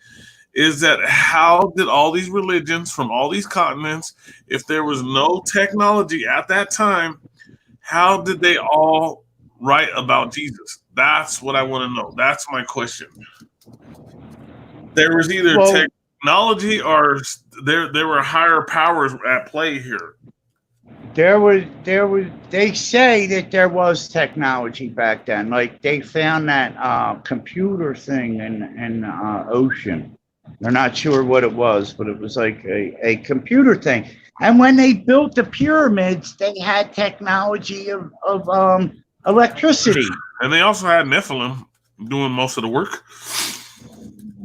Is that how did all these religions from all these continents, if there was no technology at that time, how did they all write about Jesus? That's what I want to know. That's my question. There was either technology or there were higher powers at play here. They say that there was technology back then. Like they found that computer thing in ocean. They're not sure what it was, but it was like a computer thing. And when they built the pyramids, they had technology of electricity. And they also had Nephilim doing most of the work.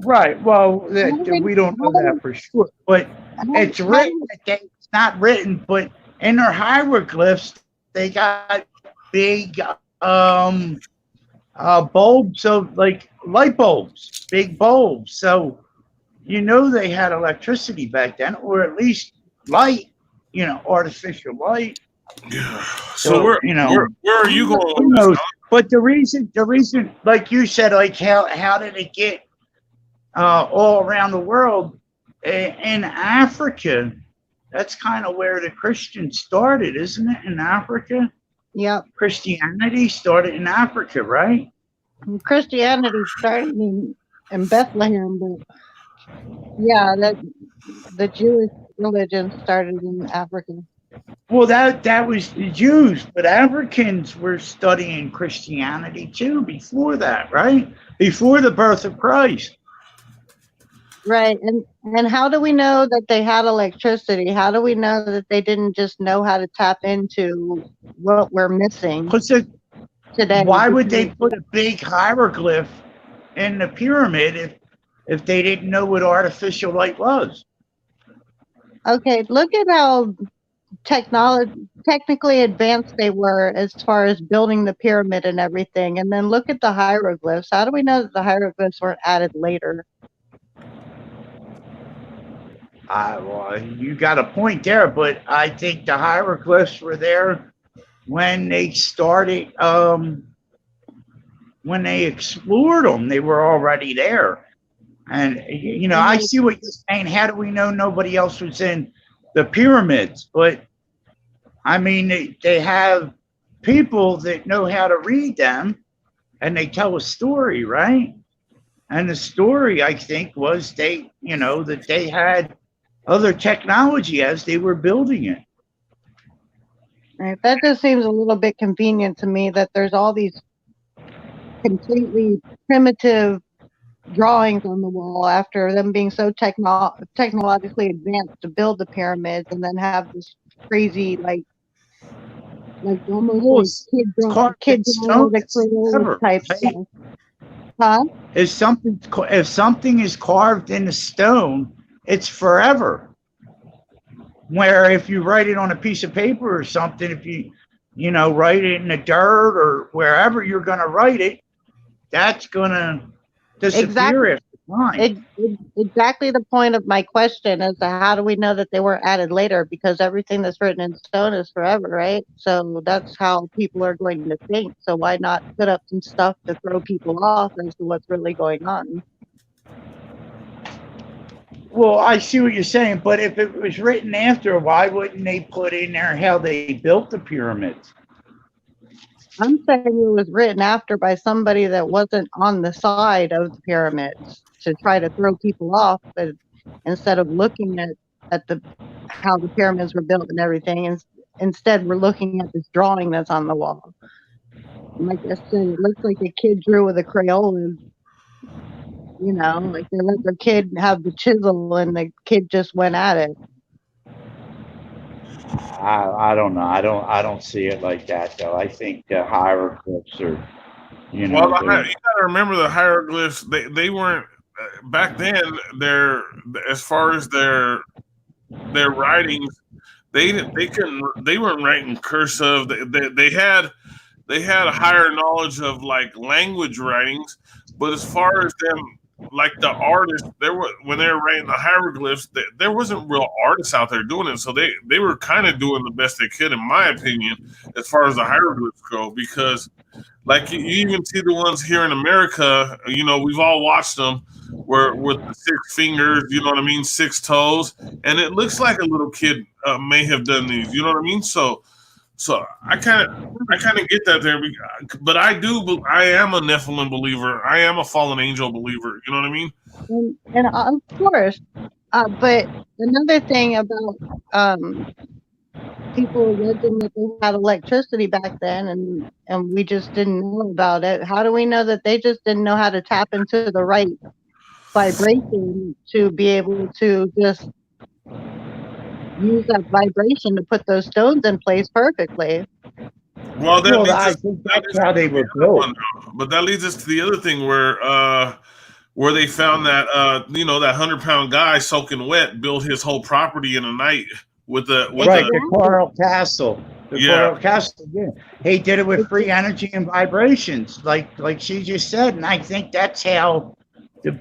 Right. Well, we don't know that for sure, but it's written. It's not written, but in their hieroglyphs, they got big bulbs of like light bulbs, big bulbs. So they had electricity back then, or at least light. Artificial light. Yeah. So where are you going? Who knows? But the reason, like you said, like how did it get all around the world? In Africa, that's kind of where the Christians started, isn't it? In Africa. Yep. Christianity started in Africa, right? Christianity started in Bethlehem, but yeah, the Jewish religion started in Africa. Well, that was the Jews, but Africans were studying Christianity too before that, right? Before the birth of Christ. Right. And how do we know that they had electricity? How do we know that they didn't just know how to tap into what we're missing today? Why would they put a big hieroglyph in the pyramid if they didn't know what artificial light was? Okay, look at how technically advanced they were as far as building the pyramid and everything. And then look at the hieroglyphs. How do we know that the hieroglyphs weren't added later? Well, you got a point there, but I think the hieroglyphs were there when they started, when they explored them. They were already there. And, I see what you're saying. How do we know nobody else was in the pyramids? But, I mean, they have people that know how to read them, and they tell a story, right? And the story, I think, was that they had other technology as they were building it. Right. That just seems a little bit convenient to me that there's all these completely primitive drawings on the wall after them being so technologically advanced to build the pyramids, and then have this crazy like almost kid drawing with a type stuff. Huh? If something is carved in the stone, it's forever. Where if you write it on a piece of paper or something, if you write it in the dirt or wherever you're going to write it, that's going to disappear after time. Exactly the point of my question is how do we know that they weren't added later? Because everything that's written in stone is forever, right? So that's how people are going to think. So why not put up some stuff to throw people off as to what's really going on? Well, I see what you're saying, but if it was written after, why wouldn't they put in there how they built the pyramids? I'm saying it was written after by somebody that wasn't on the side of the pyramids to try to throw people off, but instead of looking at how the pyramids were built and everything, and instead we're looking at this drawing that's on the wall. Like I said, it looks like a kid drew with a Crayola. Like they let their kid have the chisel and the kid just went at it. I don't know. I don't see it like that though. I think the hieroglyphs are, Well, you got to remember the hieroglyphs. They weren't back then. As far as their writings, they weren't writing cursive. They had they had a higher knowledge of like language writings, but as far as them, like the artists, there were when they were writing the hieroglyphs, there wasn't real artists out there doing it. So they were kind of doing the best they could, in my opinion, as far as the hieroglyphs go, because like you even see the ones here in America, you know, we've all watched them where with the 6 fingers, you know what I mean, 6 toes, and it looks like a little kid may have done these, you know what I mean? So I kind of get that there, but I am a Nephilim believer. I am a fallen angel believer. You know what I mean? And of course, but another thing about people alleging that they had electricity back then, and we just didn't know about it. How do we know that they just didn't know how to tap into the right vibration to be able to just use that vibration to put those stones in place perfectly? Well, I think that's how they were built. But that leads us to the other thing where they found that you know, that 100-pound guy soaking wet built his whole property in a night with the Coral Castle. Coral Castle, yeah. He did it with free energy and vibrations, like she just said, and I think that's how the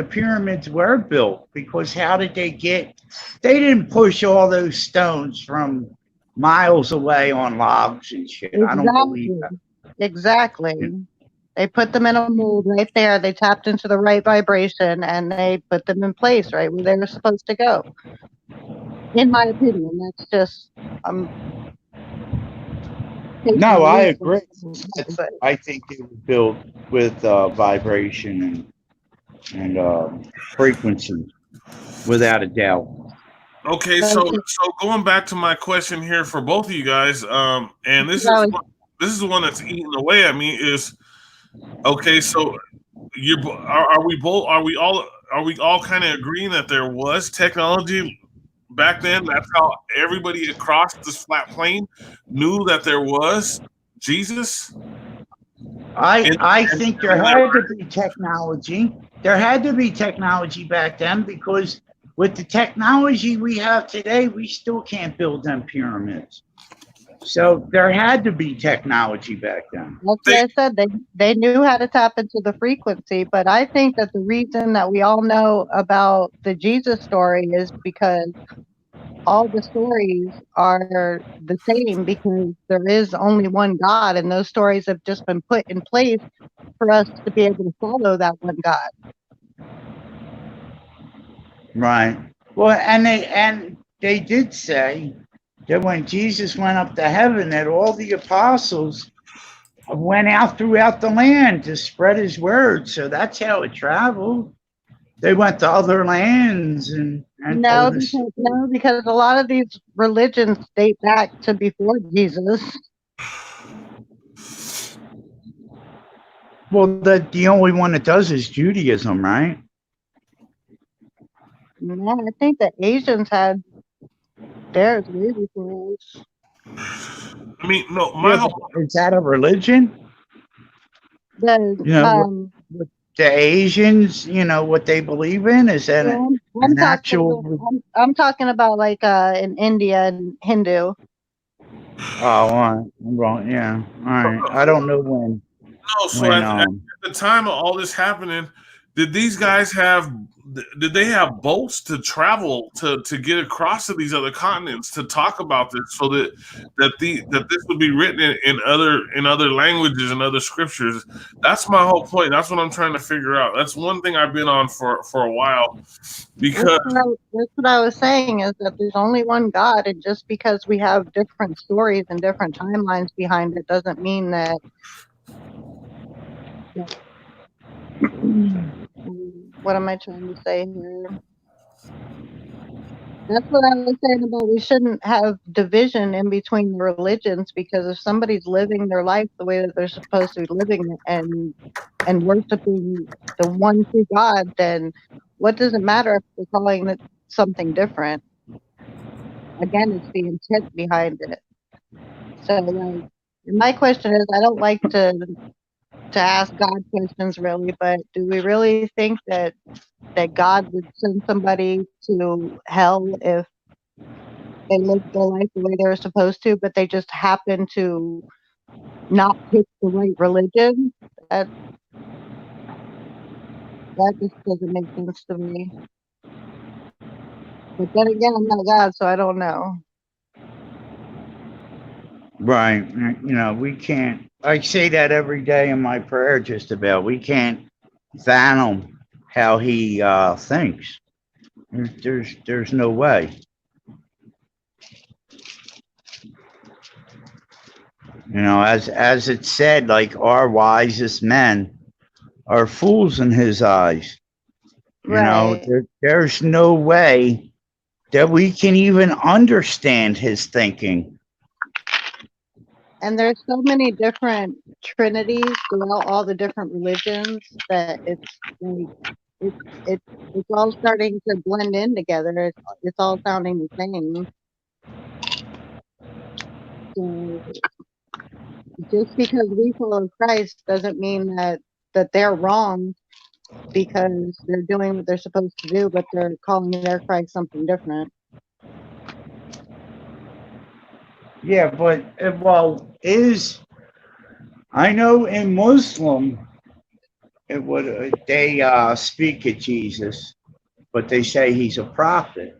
pyramids were built. Because how did they get? They didn't push all those stones from miles away on logs and shit. Exactly. I don't believe that. Exactly. Yeah. They put them in a mold right there. They tapped into the right vibration and they put them in place right where they were supposed to go. In my opinion, that's just no, I agree. I think they were built with vibration and frequency, without a doubt. Okay, so going back to my question here for both of you guys, and this is the one that's eating away at me is, okay, so are we all kind of agreeing that there was technology back then? That's how everybody across this flat plane knew that there was Jesus. I think there had to be technology. There had to be technology back then, because with the technology we have today, we still can't build them pyramids. So there had to be technology back then. Like I said, they knew how to tap into the frequency, but I think that the reason that we all know about the Jesus story is because all the stories are the same, because there is only one God, and those stories have just been put in place for us to be able to follow that one God. Right. Well, and they did say that when Jesus went up to heaven, that all the apostles went out throughout the land to spread his word. So that's how it traveled. They went to other lands and no, because a lot of these religions date back to before Jesus. Well, the only one that does is Judaism, right? No, I think the Asians had theirs way before us. I mean, no, is that a religion? The Asians, what they believe in, is that an actual? I'm talking about like in India and Hindu. Oh, all right. I'm wrong. Yeah, all right. I don't know when. No, so at the time of all this happening, did these guys have boats to travel to get across to these other continents to talk about this, so that this would be written in other languages and other scriptures? That's my whole point. That's what I'm trying to figure out. That's one thing I've been on for a while, because that's what I was saying, is that there's only one God, and just because we have different stories and different timelines behind it doesn't mean that. What am I trying to say here? That's what I was saying about we shouldn't have division in between the religions, because if somebody's living their life the way that they're supposed to be living and worshiping the one true God, then what does it matter if they're calling it something different? Again, it's the intent behind it. So, like, my question is, I don't like to ask God questions, really, but do we really think that God would send somebody to hell if they lived their life the way they were supposed to, but they just happen to not pick the right religion. That just doesn't make sense to me. But then again, I'm not God, so I don't know. Right. You know, we can't, I say that every day in my prayer, just about. We can't fathom how he thinks. There's no way. You know, as it said, like our wisest men are fools in his eyes. You know, Right. there's no way that we can even understand his thinking. And there's so many different trinities throughout all the different religions that it's like it's all starting to blend in together. It's all sounding the same. So just because we follow Christ doesn't mean that they're wrong because they're doing what they're supposed to do, but they're calling their Christ something different. Yeah, but well, I know in Muslim it would they speak of Jesus, but they say he's a prophet.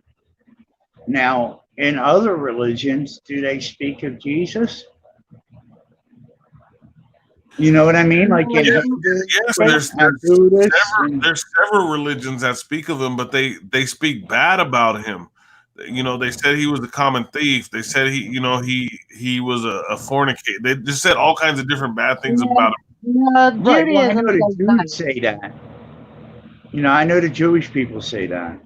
Now, in other religions, do they speak of Jesus? You know what I mean? Like in Yeah, yes, Hinduism and Buddhists. there's several religions that speak of him, but they speak bad about him. You know, they said he was a common thief. They said he was a fornicator. They just said all kinds of different bad things about him. No, Right. Well, I Judaism know the says that. Jews say that. You know, I know the Jewish people say that.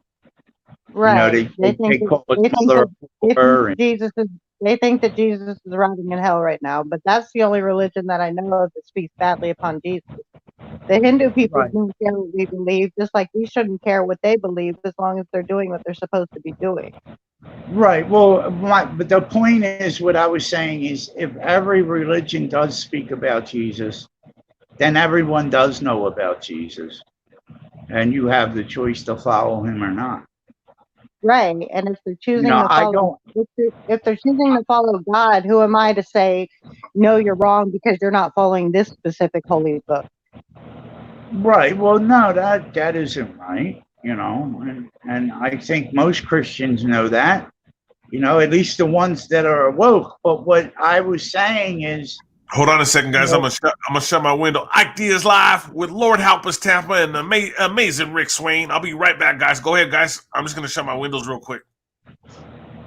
You know, Right. they call it They think mother that they think and Jesus is they think that Jesus is rotting in hell right now, but that's the only religion that I know of that speaks badly upon Jesus. The Hindu people right. don't care what we believe, just like we shouldn't care what they believe as long as they're doing what they're supposed to be doing. Right. Well, but the point is, what I was saying is, if every religion does speak about Jesus, then everyone does know about Jesus, and you have the choice to follow him or not. Right. And if they're You choosing know, to I follow don't. if they're choosing to follow God, who am I to say no, you're wrong because you're not following this specific holy book? Right. Well, no, that isn't right. You know, and I think most Christians know that. You know, at least the ones that are awoke. But what I was saying is, Hold on a second, you guys. know, I'm gonna shut my window. Ike Diaz live with Lord Help Us Tampa and the amazing Rick Swain. I'll be right back, guys. Go ahead, guys. I'm just gonna shut my windows real quick.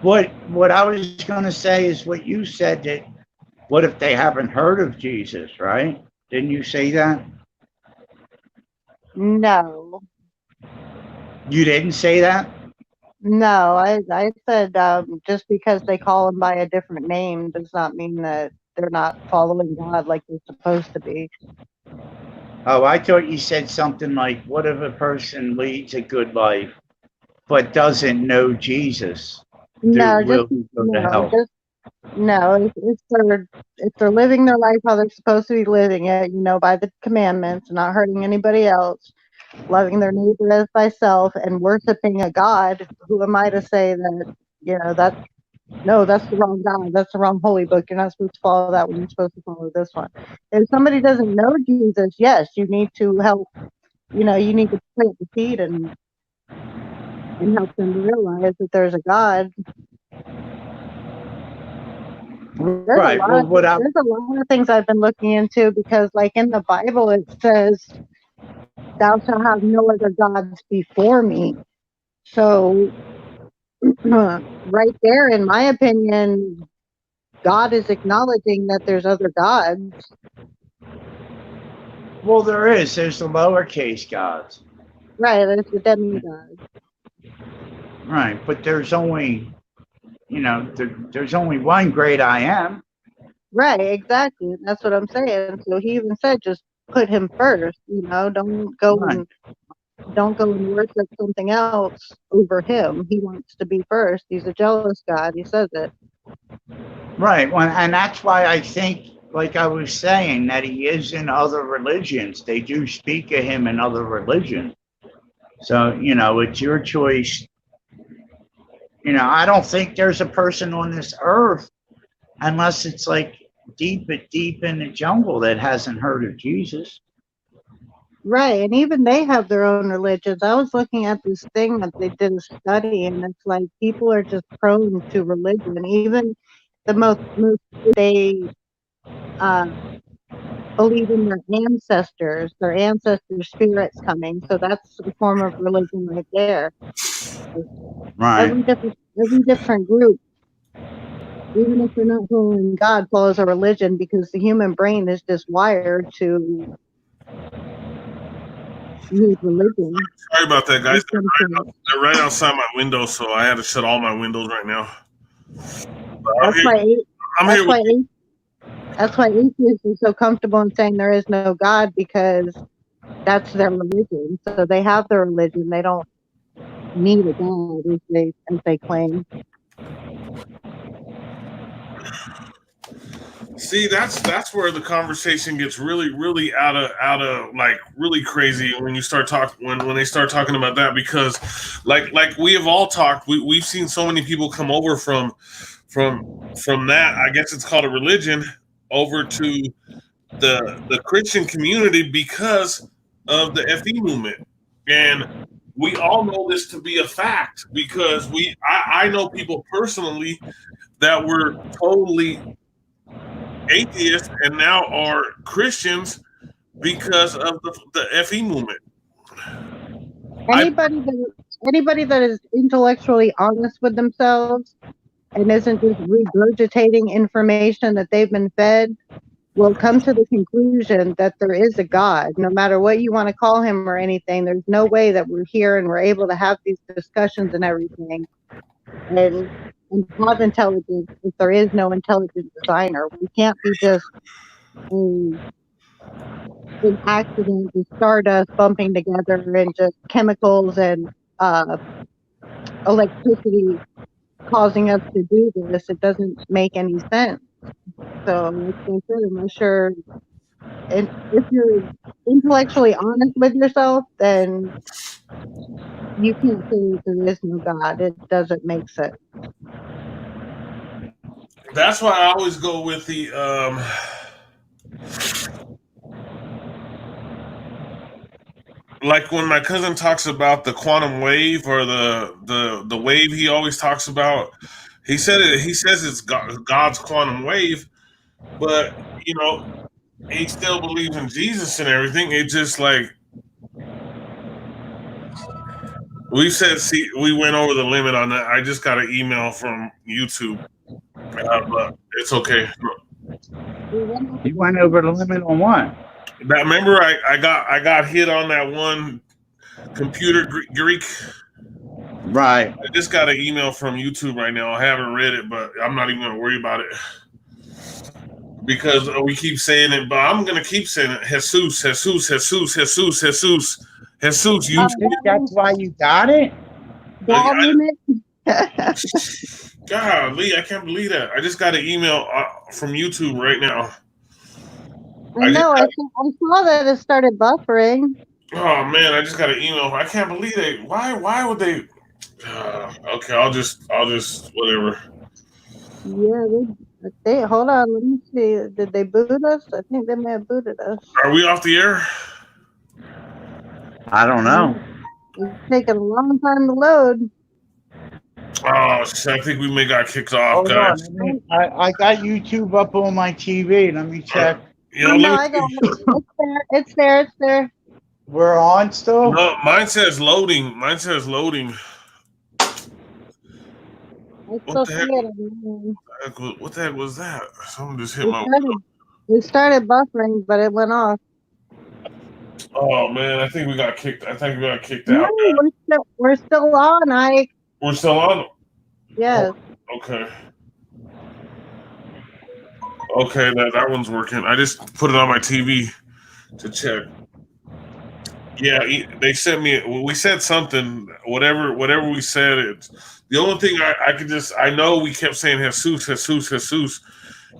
what I was going to say is what you said, that what if they haven't heard of Jesus, right? Didn't you say that? No. You didn't say that? No, I said just because they call him by a different name does not mean that they're not following God like they're supposed to be. Oh, I thought you said something like, what if a person leads a good life but doesn't know Jesus? No, Will he go to hell? If they're living their life how they're supposed to be living it, by the commandments, not hurting anybody else, loving their neighbor as thyself, and worshiping a God, who am I to say that, that's the wrong God. That's the wrong holy book. You're not supposed to follow that one. You're supposed to follow this one. If somebody doesn't know Jesus, yes, you need to help. You need to plant the seed and help them realize that there's a God. Right. Well, There's a lot of things I've been looking into because, like in the Bible, it says, "Thou shalt have no other gods before me." So, right there, in my opinion, God is acknowledging that there's other gods. well, there's the lowercase gods. Right, there's the demigod. Right. But there's only, there's only one great I am. Right, exactly. That's what I'm saying. So he even said, just put him first. Don't go Right. and worship something else over him. He wants to be first. He's a jealous God. He says it. Right. Well, and that's why I think, like I was saying, that he is in other religions. They do speak of him in other religions. So, it's your choice. I don't think there's a person on this earth, unless it's like deep in the jungle that hasn't heard of Jesus. Right, and even they have their own religions. I was looking at this thing that they did a study, and it's like people are just prone to religion. Even the most they uh, believe in their ancestors' spirits coming. So that's a form of religion right there. Right. Every different group, even if they're not following God, follows a religion because the human brain is just wired to need religion. Sorry about that, guys. Of some sort. They're right outside my window, so I had to shut all my windows right now. That's why I'm that's here why with that's why atheists are so comfortable in saying there is no God, because that's their religion. So they have their religion. They don't need a God, as they claim. See, that's where the conversation gets really out of like really crazy when you start when they start talking about that, because like we have all talked, we've seen so many people come over from that, I guess it's called a religion, over to the Christian community because of the FE movement. And we all know this to be a fact because I know people personally that were totally atheists and now are Christians because of the FE movement. Anybody that is intellectually honest with themselves and isn't just regurgitating information that they've been fed will come to the conclusion that there is a God. No matter what you want to call him or anything, there's no way that we're here and we're able to have these discussions and everything and have intelligence if there is no intelligent designer. We can't be just an accident and stardust bumping together and just chemicals and electricity causing us to do this. It doesn't make any sense. So, like I said, unless you're, and if you're intellectually honest with yourself, then you can't say that there is no God. It doesn't make sense. That's why I always go with the like when my cousin talks about the quantum wave or the wave he always talks about. He says it's God's quantum wave, but you know he still believes in Jesus and everything. It just like we went over the limit on that. I just got an email from YouTube, but it's okay. You went over the limit on what? Remember, I got hit on that one computer Greek. Right. I just got an email from YouTube right now. I haven't read it, but I'm not even going to worry about it because we keep saying it. But I'm going to keep saying it. Jesus. You That's why you got it? God limit? Golly, I can't believe that. I just got an email from YouTube right now. I know. I saw that it started buffering. Oh man, I just got an email. I can't believe it. Why would they? Okay, I'll just whatever. Yeah, they hold on. Let me see. Did they boot us? I think they may have booted us. Are we off the air? I don't know. It's taking a long time to load. Oh, shit, I think we may got kicked off, Hold guys. on. I got YouTube up on my TV. Let me check. No, I got it. It's there. We're on still? No, mine says loading. I still see it. What the heck was that? Someone just hit my. It started buffering, but it went off. Oh man, I think we got kicked. I think we got kicked No, out. we're still on, Ike. We're still on. Yes. Oh, okay. Okay, that one's working. I just put it on my TV to check. Yeah, they sent me. We said something. Whatever we said. The only thing I know we kept saying Jesus,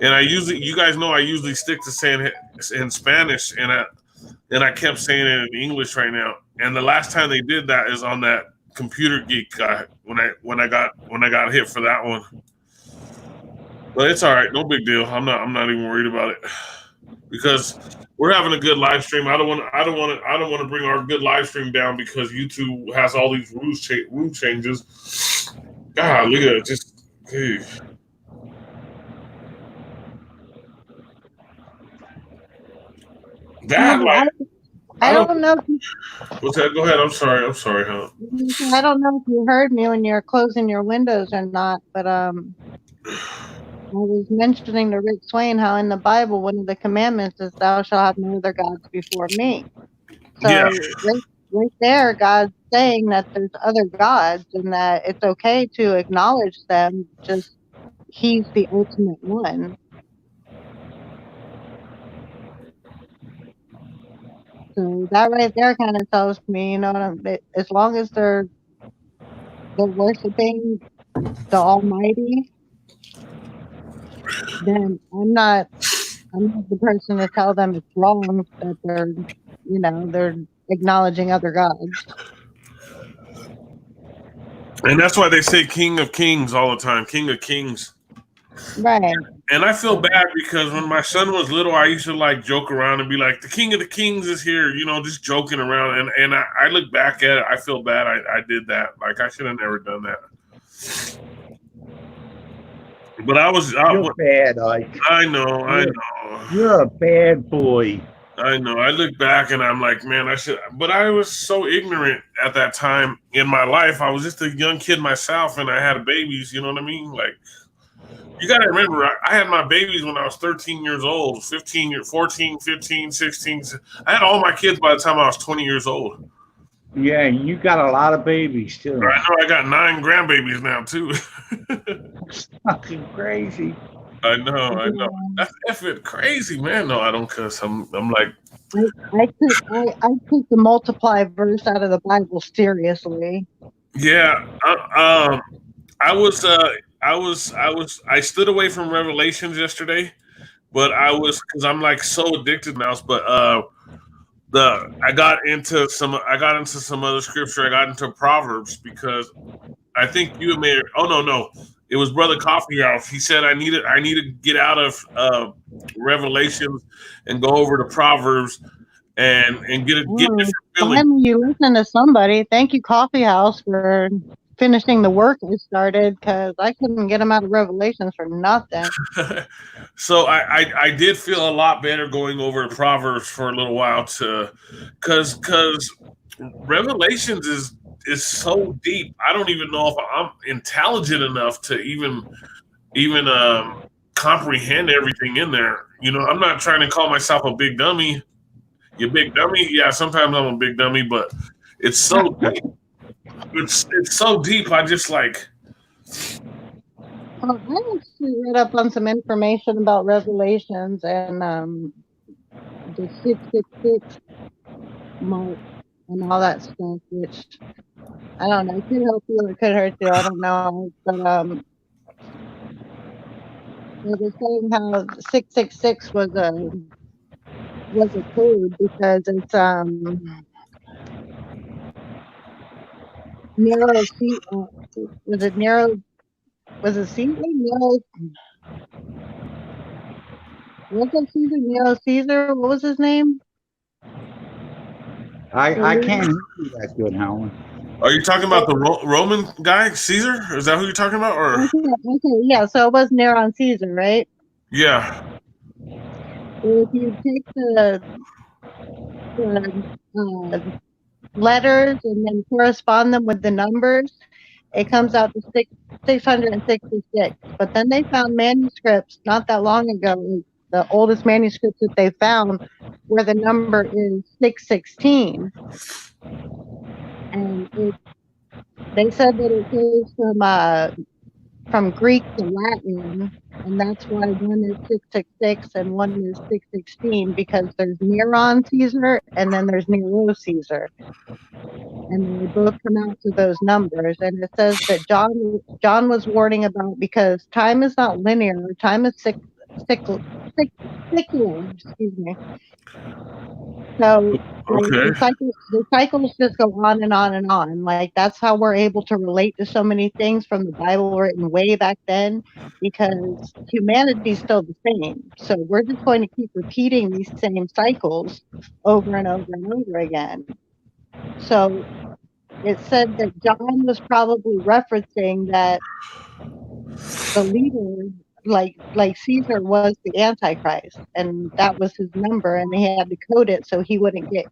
and you guys know I usually stick to saying it in Spanish, and I kept saying it in English right now. And the last time they did that is on that Computer Geek guy when I got hit for that one. But it's all right, no big deal. I'm not even worried about it because we're having a good live stream. I don't want to bring our good live stream down because YouTube has all these rule changes. God, look at it, just. Hey. That like I don't know. What's that? Go ahead. I'm sorry, huh? I don't know if you heard me when you're closing your windows or not, but I was mentioning to Rick Swain how in the Bible one of the commandments is "Thou shalt have no other gods before me." So Yeah. right there, God's saying that there's other gods and that it's okay to acknowledge them. Just He's the ultimate one. So that right there kind of tells me, as long as they're worshiping the Almighty, then I'm not the person to tell them it's wrong that they're acknowledging other gods. And that's why they say King of Kings all the time, King of Kings. Right. And I feel bad because when my son was little, I used to like joke around and be like, the King of the Kings is here, just joking around. And I look back at it, I feel bad I did that. Like I should have never done that. But You're bad, Ike. I know. You're a bad boy. I know. I look back and I'm like, man, but I was so ignorant at that time in my life. I was just a young kid myself and I had babies, you know what I mean? Like, you got to remember, I had my babies when I was 13 years old, 14, 15, 16. I had all my kids by the time I was 20 years old. Yeah, you got a lot of babies, too. I know I got 9 grandbabies now, too. That's fucking crazy. I know. That's effing crazy, man. No, I don't cuss. I'm like... I took the multiply verse out of the Bible seriously. Yeah. I stood away from Revelations yesterday, but because I'm like so addicted now. But I got into some other scripture. I got into Proverbs because I think you may. Oh no, it was Brother Coffeehouse. He said I need to get out of Revelations and go over to Proverbs and get a different feeling. Finally, you listen to somebody. Thank you, Coffeehouse, for finishing the work we started because I couldn't get them out of Revelations for nothing. So I did feel a lot better going over Proverbs for a little while because Revelations is so deep. I don't even know if I'm intelligent enough to even comprehend everything in there. I'm not trying to call myself a big dummy. You big dummy? Yeah, sometimes I'm a big dummy, but it's so deep. It's so deep. I just like. Well, I actually read up on some information about Revelations and the 666 mark and all that stuff, which I don't know. It could help you or it could hurt you. I don't know. But they're saying how 666 was a code because it's narrow seat. Was it narrow? Was it Caesar? Nero? Was it Caesar? Nero Caesar? What was his name? I can't hear you that good, Helen. Are you talking about the Roman guy, Caesar? Is that who you're talking about? Or okay, yeah. So it was Nero Caesar, right? Yeah. Well, if you take the letters and then correspond them with the numbers, it comes out to 666. But then they found manuscripts not that long ago, the oldest manuscripts that they found, where the number is 616. And they said that it goes from Greek to Latin, and that's why one is 666 and one is 616, because there's Neron Caesar and then there's Nero Caesar. And they both come out to those numbers. And it says that John was warning about, because time is not linear. Time is sickle, sick, sickle, excuse me. So like Okay. the cycles just go on and on and on. Like that's how we're able to relate to so many things from the Bible written way back then, because humanity's still the same. So we're just going to keep repeating these same cycles over and over and over again. So it said that John was probably referencing that the leader, like Caesar, was the Antichrist, and that was his number, and they had to code it so he wouldn't get.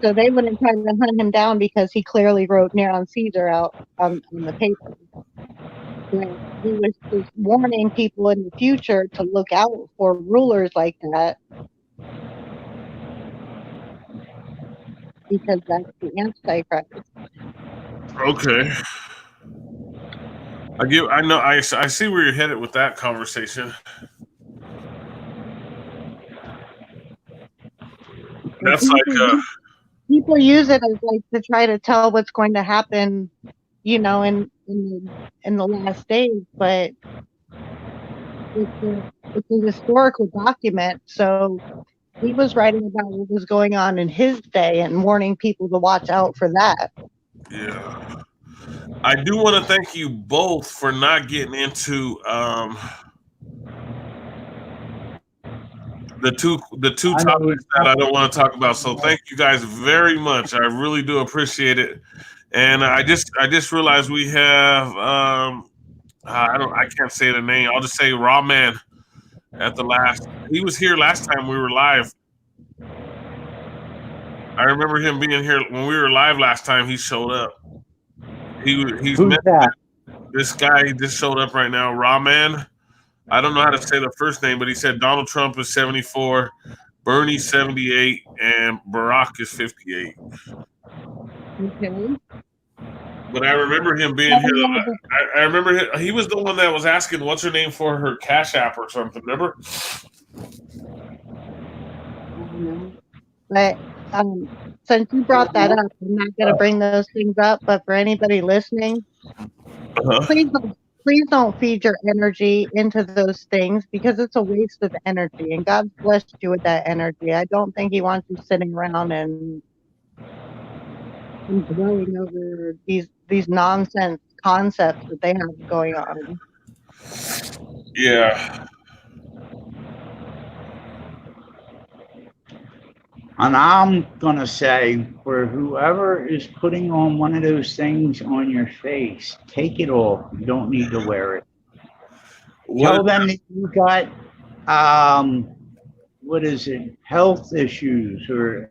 So they wouldn't try to hunt him down because he clearly wrote Neron Caesar out on the paper. But he was just warning people in the future to look out for rulers like that, because that's the Antichrist. Okay. I know. I see where you're headed with that conversation. That's like People use it as like to try to tell what's going to happen, you know, in the last days, but it's a historical document. So he was writing about what was going on in his day and warning people to watch out for that. Yeah. I do want to thank you both for not getting into the two topics that I don't want to talk about. So thank you guys very much. I really do appreciate it. And I just realized we have I can't say the name. I'll just say Raw Man at the last. He was here last time we were live. I remember him being here when we were live last time. He showed up. He's Who's that? This guy just showed up right now, Raw Man. I don't know how to say the first name, but he said Donald Trump is 74, Bernie 78, and Barack is 58. Okay. But I remember him being here. I remember he was the one that was asking what's her name for her Cash App or something. Remember? But since you brought that up, I'm not going to bring those things up. But for anybody listening, please don't feed your energy into those things, because it's a waste of energy. And God's blessed you with that energy. I don't think He wants you sitting around and dwelling over these nonsense concepts that they have going on. Yeah. And I'm going to say, for whoever is putting on one of those things on your face, take it off. You don't need to wear it. Tell them that you got, what is it, health issues or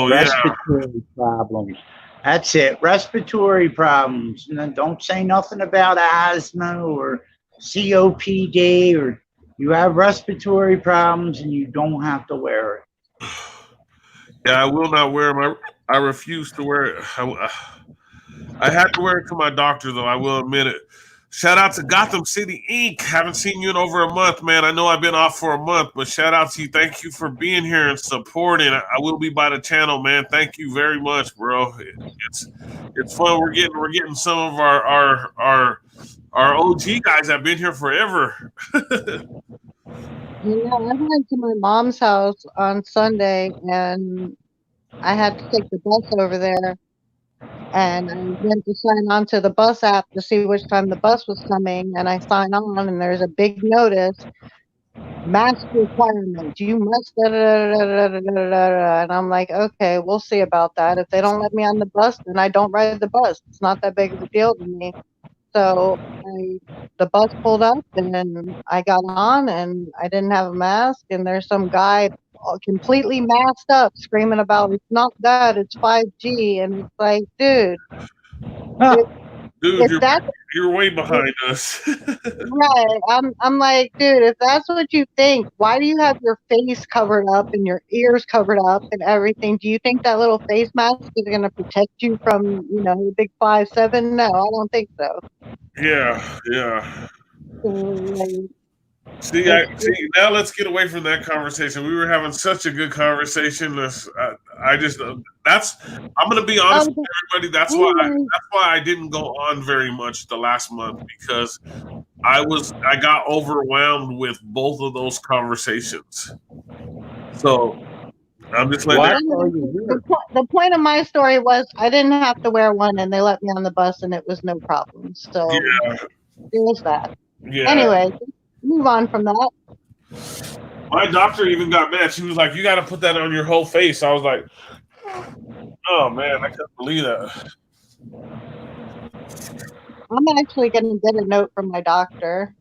respiratory problems. That's it, respiratory problems. And then don't say nothing about asthma or COPD, or you have respiratory problems and you don't have to wear it. Yeah, I will not wear them. I refuse to wear it. I had to wear it to my doctor, though. I will admit it. Shout out to Gotham City Inc. Haven't seen you in over a month, man. I know I've been off for a month, but shout out to you. Thank you for being here and supporting. I will be by the channel, man. Thank you very much, bro. It's fun. We're getting some of our OG guys that have been here forever. Yeah, I went to my mom's house on Sunday, and I had to take the bus over there, and I went to sign on to the bus app to see which time the bus was coming, and I sign on, and there's a big notice, mask requirements, you must da, da, da, da, da, da, da, and I'm like, okay, we'll see about that. If they don't let me on the bus, then I don't ride the bus. It's not that big of a deal to me. So the bus pulled up, and then I got on, and I didn't have a mask, and there's some guy completely masked up screaming about, it's not that, it's 5G, and it's like, dude, you're way behind us. Right. I'm like, dude, if that's what you think, why do you have your face covered up and your ears covered up and everything? Do you think that little face mask is going to protect you from, the big 5'7"? No, I don't think so. Yeah. So, See, now let's get away from that conversation. We were having such a good conversation. I just I'm gonna be honest with everybody. That's why Anyway, I didn't go on very much the last month, because I got overwhelmed with both of those conversations. So I'm just letting What? anyway, the point of my story was I didn't have to wear one, and they let me on the bus, and it was no problem. So it was that. yeah. Anyway, move on from that. My doctor even got mad. She was like, "You got to put that on your whole face." I was like, "Oh man, I can't believe that." I'm actually going to get a note from my doctor.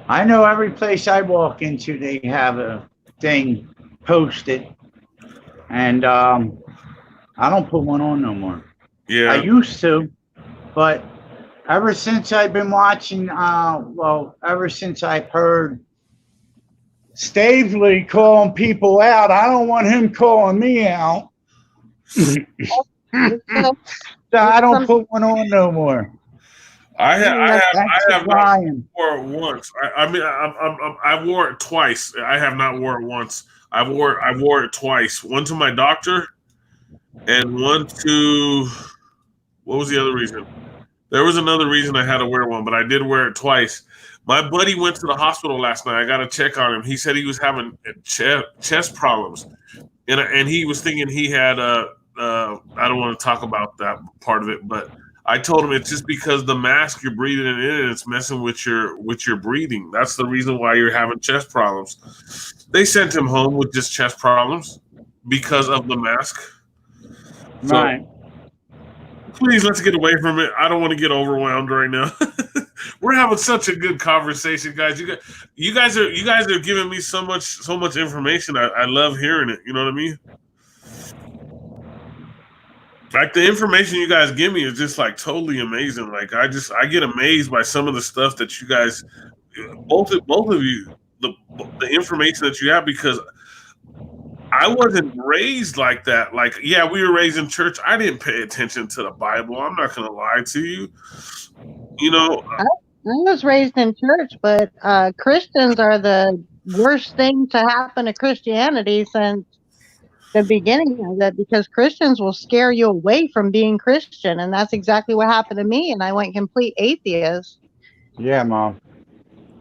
I know every place I walk into, they have a thing posted, and I don't put one on no more. Yeah. I used to, but ever since I've been watching, ever since I've heard Stavely calling people out, I don't want him calling me out. So I don't put one on no more. I have not lying. wore it once. I wore it twice. I have not wore it once. I wore it twice. One to my doctor, and one to, what was the other reason? There was another reason I had to wear one, but I did wear it twice. My buddy went to the hospital last night. I got to check on him. He said he was having chest problems, and he was thinking he had I don't want to talk about that part of it, but I told him it's just because the mask you're breathing it in, it's messing with your breathing. That's the reason why you're having chest problems. They sent him home with just chest problems because of the mask. So, Right. please, let's get away from it. I don't want to get overwhelmed right now. We're having such a good conversation, guys. You guys are giving me so much information. I love hearing it. You know what I mean? Like, the information you guys give me is just like totally amazing. Like, I get amazed by some of the stuff that you guys, both of you, the information that you have, because I wasn't raised like that. Like, yeah, we were raised in church. I didn't pay attention to the Bible. I'm not going to lie to you. You know, I was raised in church, but Christians are the worst thing to happen to Christianity since the beginning of it, because Christians will scare you away from being Christian, and that's exactly what happened to me, and I went complete atheist. Yeah, Mom.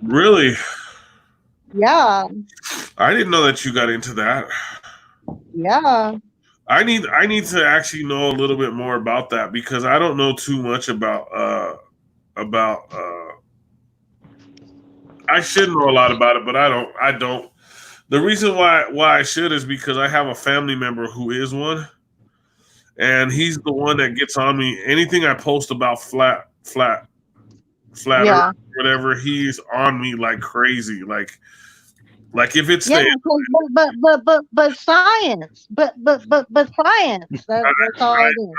Really? Yeah. I didn't know that you got into that. Yeah. I need to actually know a little bit more about that, because I don't know too much about I should know a lot about it, but I don't. The reason why I should is because I have a family member who is one, and he's the one that gets on me. Anything I post about flat Yeah. Earth, whatever, he's on me like crazy. Like if it's Yeah, but science, but science. That's all I do.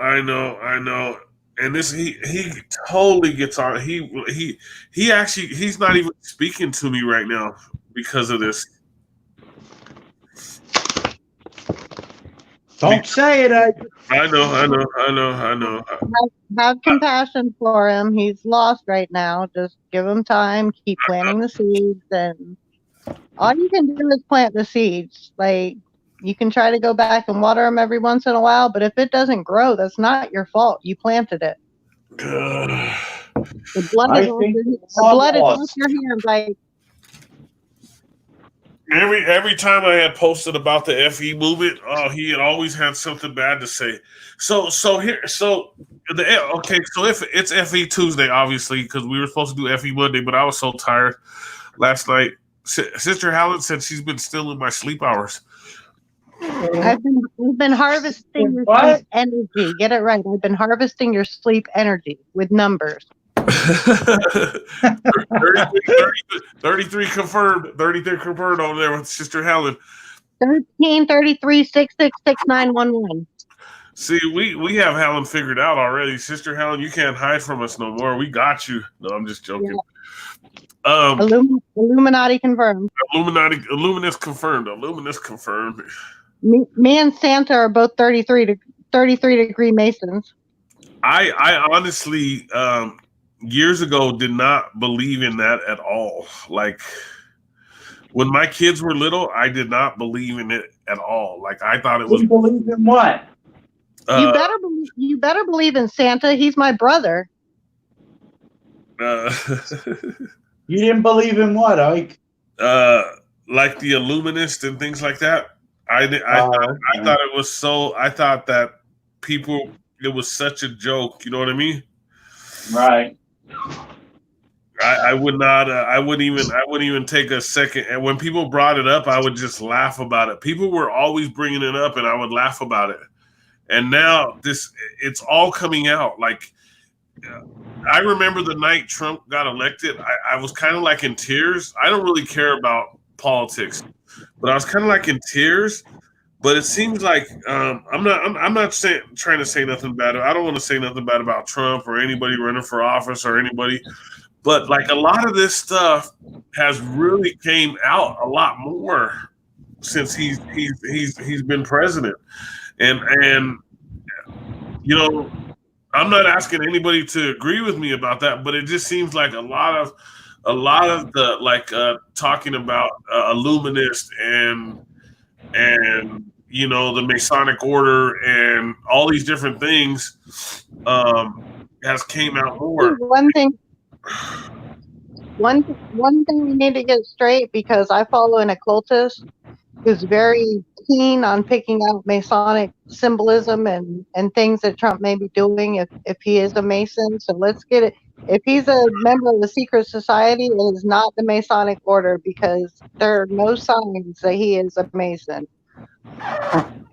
I know. And this, he totally gets on. He actually, he's not even speaking to me right now because of this. Don't say it. I know. Have compassion for him. He's lost right now. Just give him time. Keep planting the seeds, and all you can do is plant the seeds. Like, you can try to go back and water them every once in a while, but if it doesn't grow, that's not your fault. You planted it. The blood is off your hands. Like, every time I had posted about the FE movement, he had always had something bad to say. So if it's FE Tuesday, obviously, because we were supposed to do FE Monday, but I was so tired last night. Sister Helen said she's been stealing my sleep hours. I've been harvesting your sleep energy. Get it right. I've been harvesting your sleep energy with numbers. 33 confirmed. 33 confirmed over there with Sister Helen. 13, 33, 66, 6911. See, we have Helen figured out already. Sister Helen, you can't hide from us no more. We got you. No, I'm just joking. Yeah. Illuminati confirmed. Illuminous confirmed. Illuminous confirmed. Me and Santa are both 33 degree Masons. I honestly, years ago, did not believe in that at all. Like When my kids were little, I did not believe in it at all. Like I thought it was. You believe in what? You better believe in Santa. He's my brother. You didn't believe in what, Ike? Like the Illuminist and things like that. I thought it was so. I thought that people. It was such a joke. You know what I mean? Right. I would not. I wouldn't even take a second. And when people brought it up, I would just laugh about it. People were always bringing it up, and I would laugh about it. And now it's all coming out. Like I remember the night Trump got elected. I was kind of like in tears. I don't really care about politics, but I was kind of like in tears. But it seems like I'm not trying to say nothing bad. I don't want to say nothing bad about Trump or anybody running for office or anybody. But like a lot of this stuff has really came out a lot more since he's been president. And you know, I'm not asking anybody to agree with me about that, but it just seems like a lot of the like talking about Illuminist and you know the Masonic order and all these different things has came out more. One thing we need to get straight, because I follow an occultist who's very keen on picking out Masonic symbolism and things that Trump may be doing if he is a Mason. So let's get it. If he's a member of the secret society, it is not the Masonic order, because there are no signs that he is a Mason.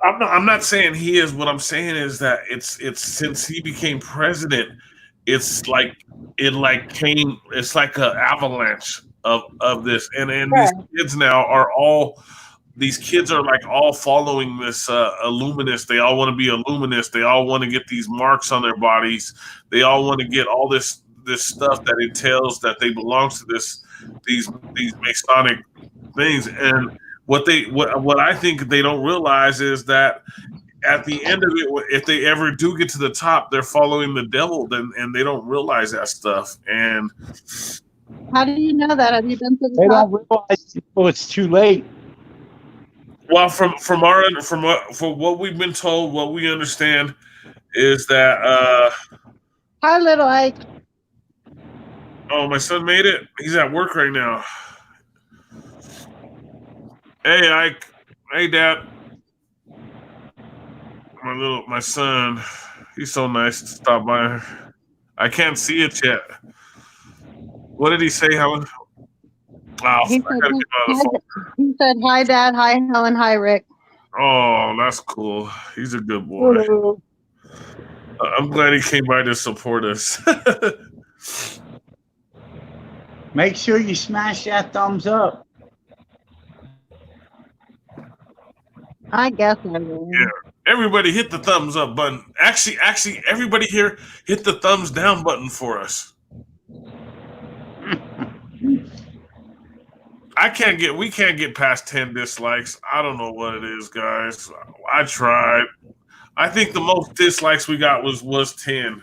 I'm not saying he is. What I'm saying is that it's since he became president, it's like came. It's like an avalanche of this, and these kids now are all. These kids are like all following this Illuminist. They all want to be Illuminist. They all want to get these marks on their bodies. They all want to get all this stuff that entails that they belong to these Masonic things. And what I think they don't realize is that at the end of it, if they ever do get to the top, they're following the devil. And they don't realize that stuff. And how do you know that? Have you been to the They top? don't realize it's too late. Well, from what we've been told, what we understand is that. Hi, little Ike. Oh, my son made it. He's at work right now. Hey, Ike. Hey, Dad. My son. He's so nice to stop by. I can't see it yet. What did he say, Helen? Oh, He said, hi, Dad. Hi, Helen. Hi, Rick. Oh, that's cool. He's a good boy. Hello. I'm glad he came by to support us. Make sure you smash that thumbs up. I guess I will. Yeah. Everybody hit the thumbs up button. Actually, everybody here hit the thumbs down button for us. We can't get past 10 dislikes. I don't know what it is, guys. I tried. I think the most dislikes we got was 10.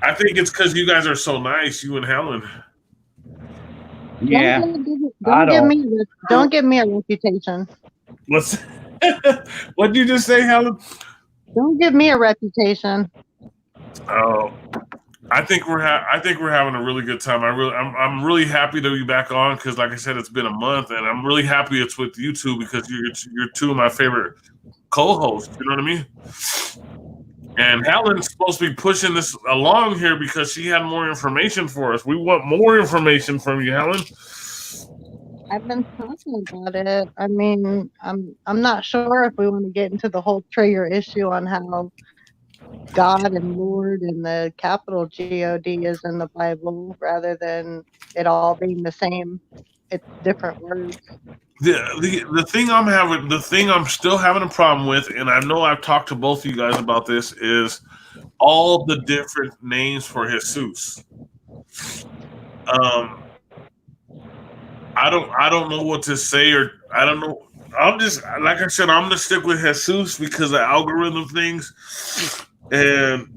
I think it's because you guys are so nice, you and Helen. Yeah. Don't give me a reputation. What'd you just say, Helen? Don't give me a reputation. Oh, I think we're having a really good time. I'm really happy to be back on because, like I said, it's been a month, and I'm really happy it's with you two because you're two of my favorite co-hosts. You know what I mean? And Helen's supposed to be pushing this along here because she had more information for us. We want more information from you, Helen. I've been talking about it. I mean, I'm not sure if we want to get into the whole trigger issue on how God and Lord and the capital God is in the Bible rather than it all being the same. It's different words. The thing I'm still having a problem with, and I know I've talked to both of you guys about this, is all the different names for Jesus. I don't know what to say, or I don't know. I'm just, like I said, I'm gonna stick with Jesus because of algorithm things, and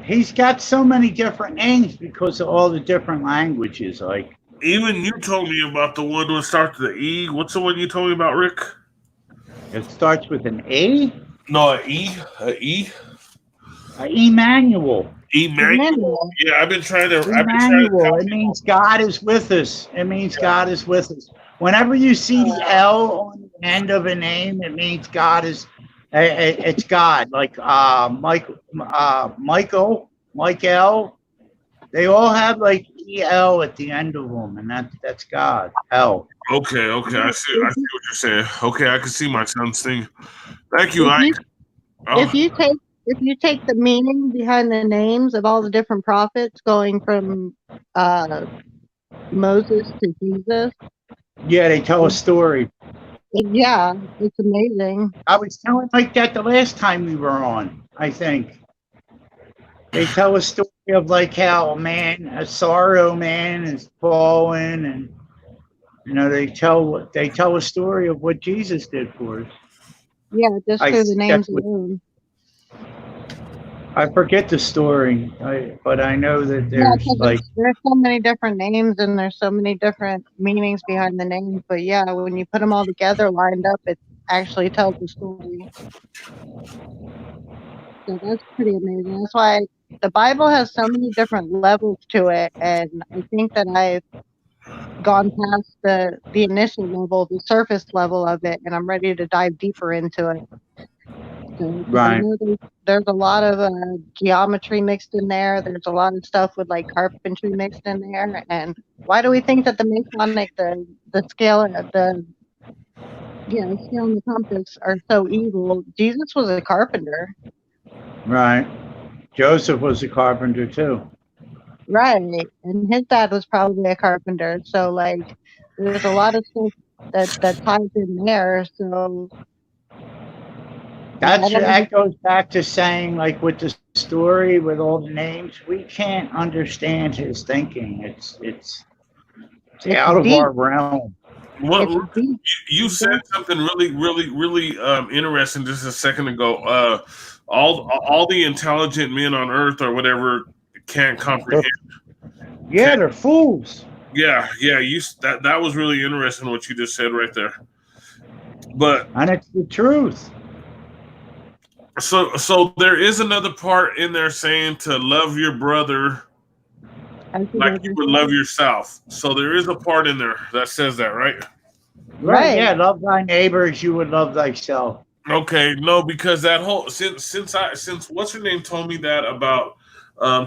He's got so many different names because of all the different languages. Like, even you told me about the one that starts with the E. What's the one you told me about, Rick? it starts with an A. No, an E. An E. Emmanuel. Emmanuel. Yeah, I've been trying to. Emmanuel. It means God is with us. It means God is with us. Whenever you see the L on the end of a name, it means God is. It's God. Like Michael, they all have like EL at the end of them, and that's God. L. Okay, I see what you're saying. Okay, I can see my son's thing. Thank you, Ike. If you take the meaning behind the names of all the different prophets, going from Moses to Jesus, Yeah, they tell a story. yeah, it's amazing. I was telling like that the last time we were on. I think they tell a story of like how a sorrow man is fallen, and they tell a story of what Jesus did for us. Yeah, just through the names alone. I forget the story, but I know that there's there's so many different names and there's so many different meanings behind the names. But yeah, when you put them all together, lined up, it actually tells the story. So that's pretty amazing. That's why the Bible has so many different levels to it, and I think that I've gone past the initial level, the surface level of it, and I'm ready to dive deeper into it. So, right. I know there's a lot of geometry mixed in there. There's a lot of stuff with like carpentry mixed in there. And why do we think that the Masonic, the scale, the scale and the compass are so evil? Jesus was a carpenter. Right. Joseph was a carpenter too. Right. And his dad was probably a carpenter. So like there's a lot of stuff that ties in there. So that goes back to saying, like, with the story, with all the names, we can't understand his thinking. It's out of our realm. Well, you said something really interesting just a second ago. All the intelligent men on Earth or whatever can't comprehend. They're fools. Yeah. That was really interesting what you just said right there. And it's the truth. So there is another part in there saying to love your brother like you would love yourself. So there is a part in there that says that, right? Right. Yeah. Love thy neighbor as you would love thyself. Okay. No, because that whole since what's her name told me that about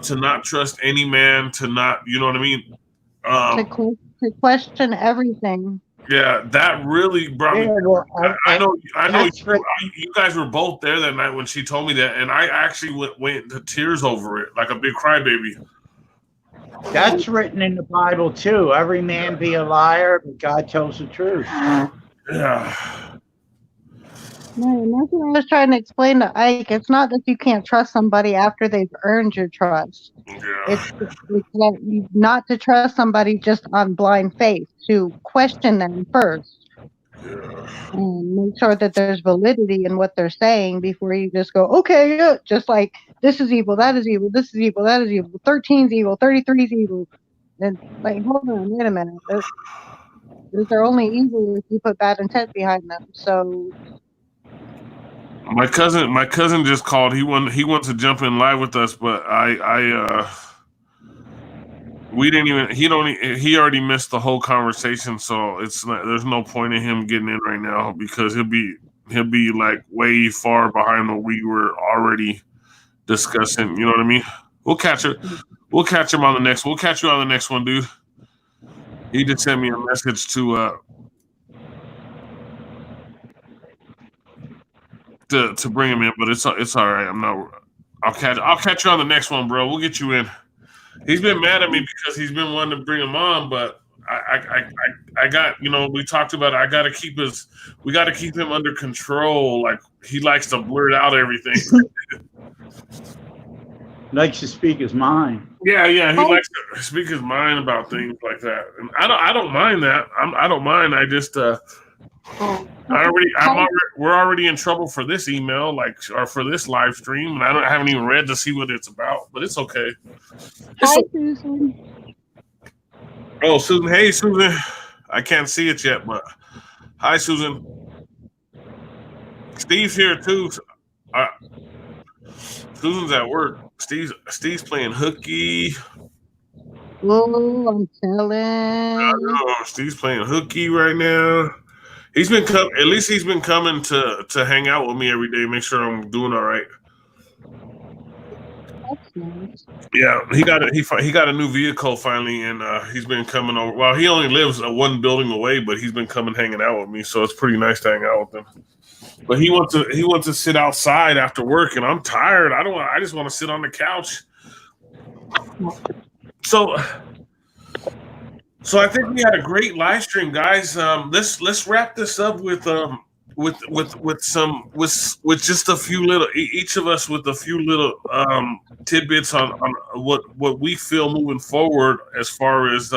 to not trust any man, to not, you know what I mean? To question everything. Yeah, that really brought me. Well, I know. You guys were both there that night when she told me that, and I actually went into tears over it, like a big crybaby. That's written in the Bible too. Every man be a liar, but God tells the truth. Yeah. No, and that's what I was trying to explain to Ike. It's not that you can't trust somebody after they've earned your trust. Yeah. It's that not to trust somebody just on blind faith, to question them first. Yeah. And make sure that there's validity in what they're saying before you just go, okay, yeah, just like, this is evil, that is evil, this is evil, that is evil, 13's evil, 33's evil. And like, hold on, wait a minute. They're only evil if you put bad intent behind them. So my cousin just called. He wants to jump in live with us, but we didn't even. He already missed the whole conversation, so there's no point in him getting in right now because he'll be like way far behind what we were already discussing. You know what I mean? We'll catch him on the next. We'll catch you on the next one, dude. He just sent me a message to bring him in, but it's all right. I'll catch you on the next one, bro. We'll get you in. He's been mad at me because he's been wanting to bring him on, but I got, we talked about it. We got to keep him under control. Like, he likes to blurt out everything. Likes to speak his mind. Yeah, he likes to speak his mind about things like that. And I don't mind that. I don't mind. I just already in trouble for this email, like, or for this live stream, and I haven't even read to see what it's about, but it's okay. Hi, Susan. Oh, Susan. Hey, Susan. I can't see it yet, but hi, Susan. Steve's here too. Susan's at work. Steve's playing hooky. Oh, I'm telling. Steve's playing hooky right now. He's been at least he's been coming to hang out with me every day, make sure I'm doing all right. That's nice. Yeah, he got a new vehicle finally, and he's been coming over. Well, he only lives one building away, but he's been coming hanging out with me, so it's pretty nice to hang out with him. But he wants to sit outside after work, and I'm tired. I just want to sit on the couch. So I think we had a great live stream, guys. Let's wrap this up with just a few little, each of us with a few little tidbits on what we feel moving forward as far as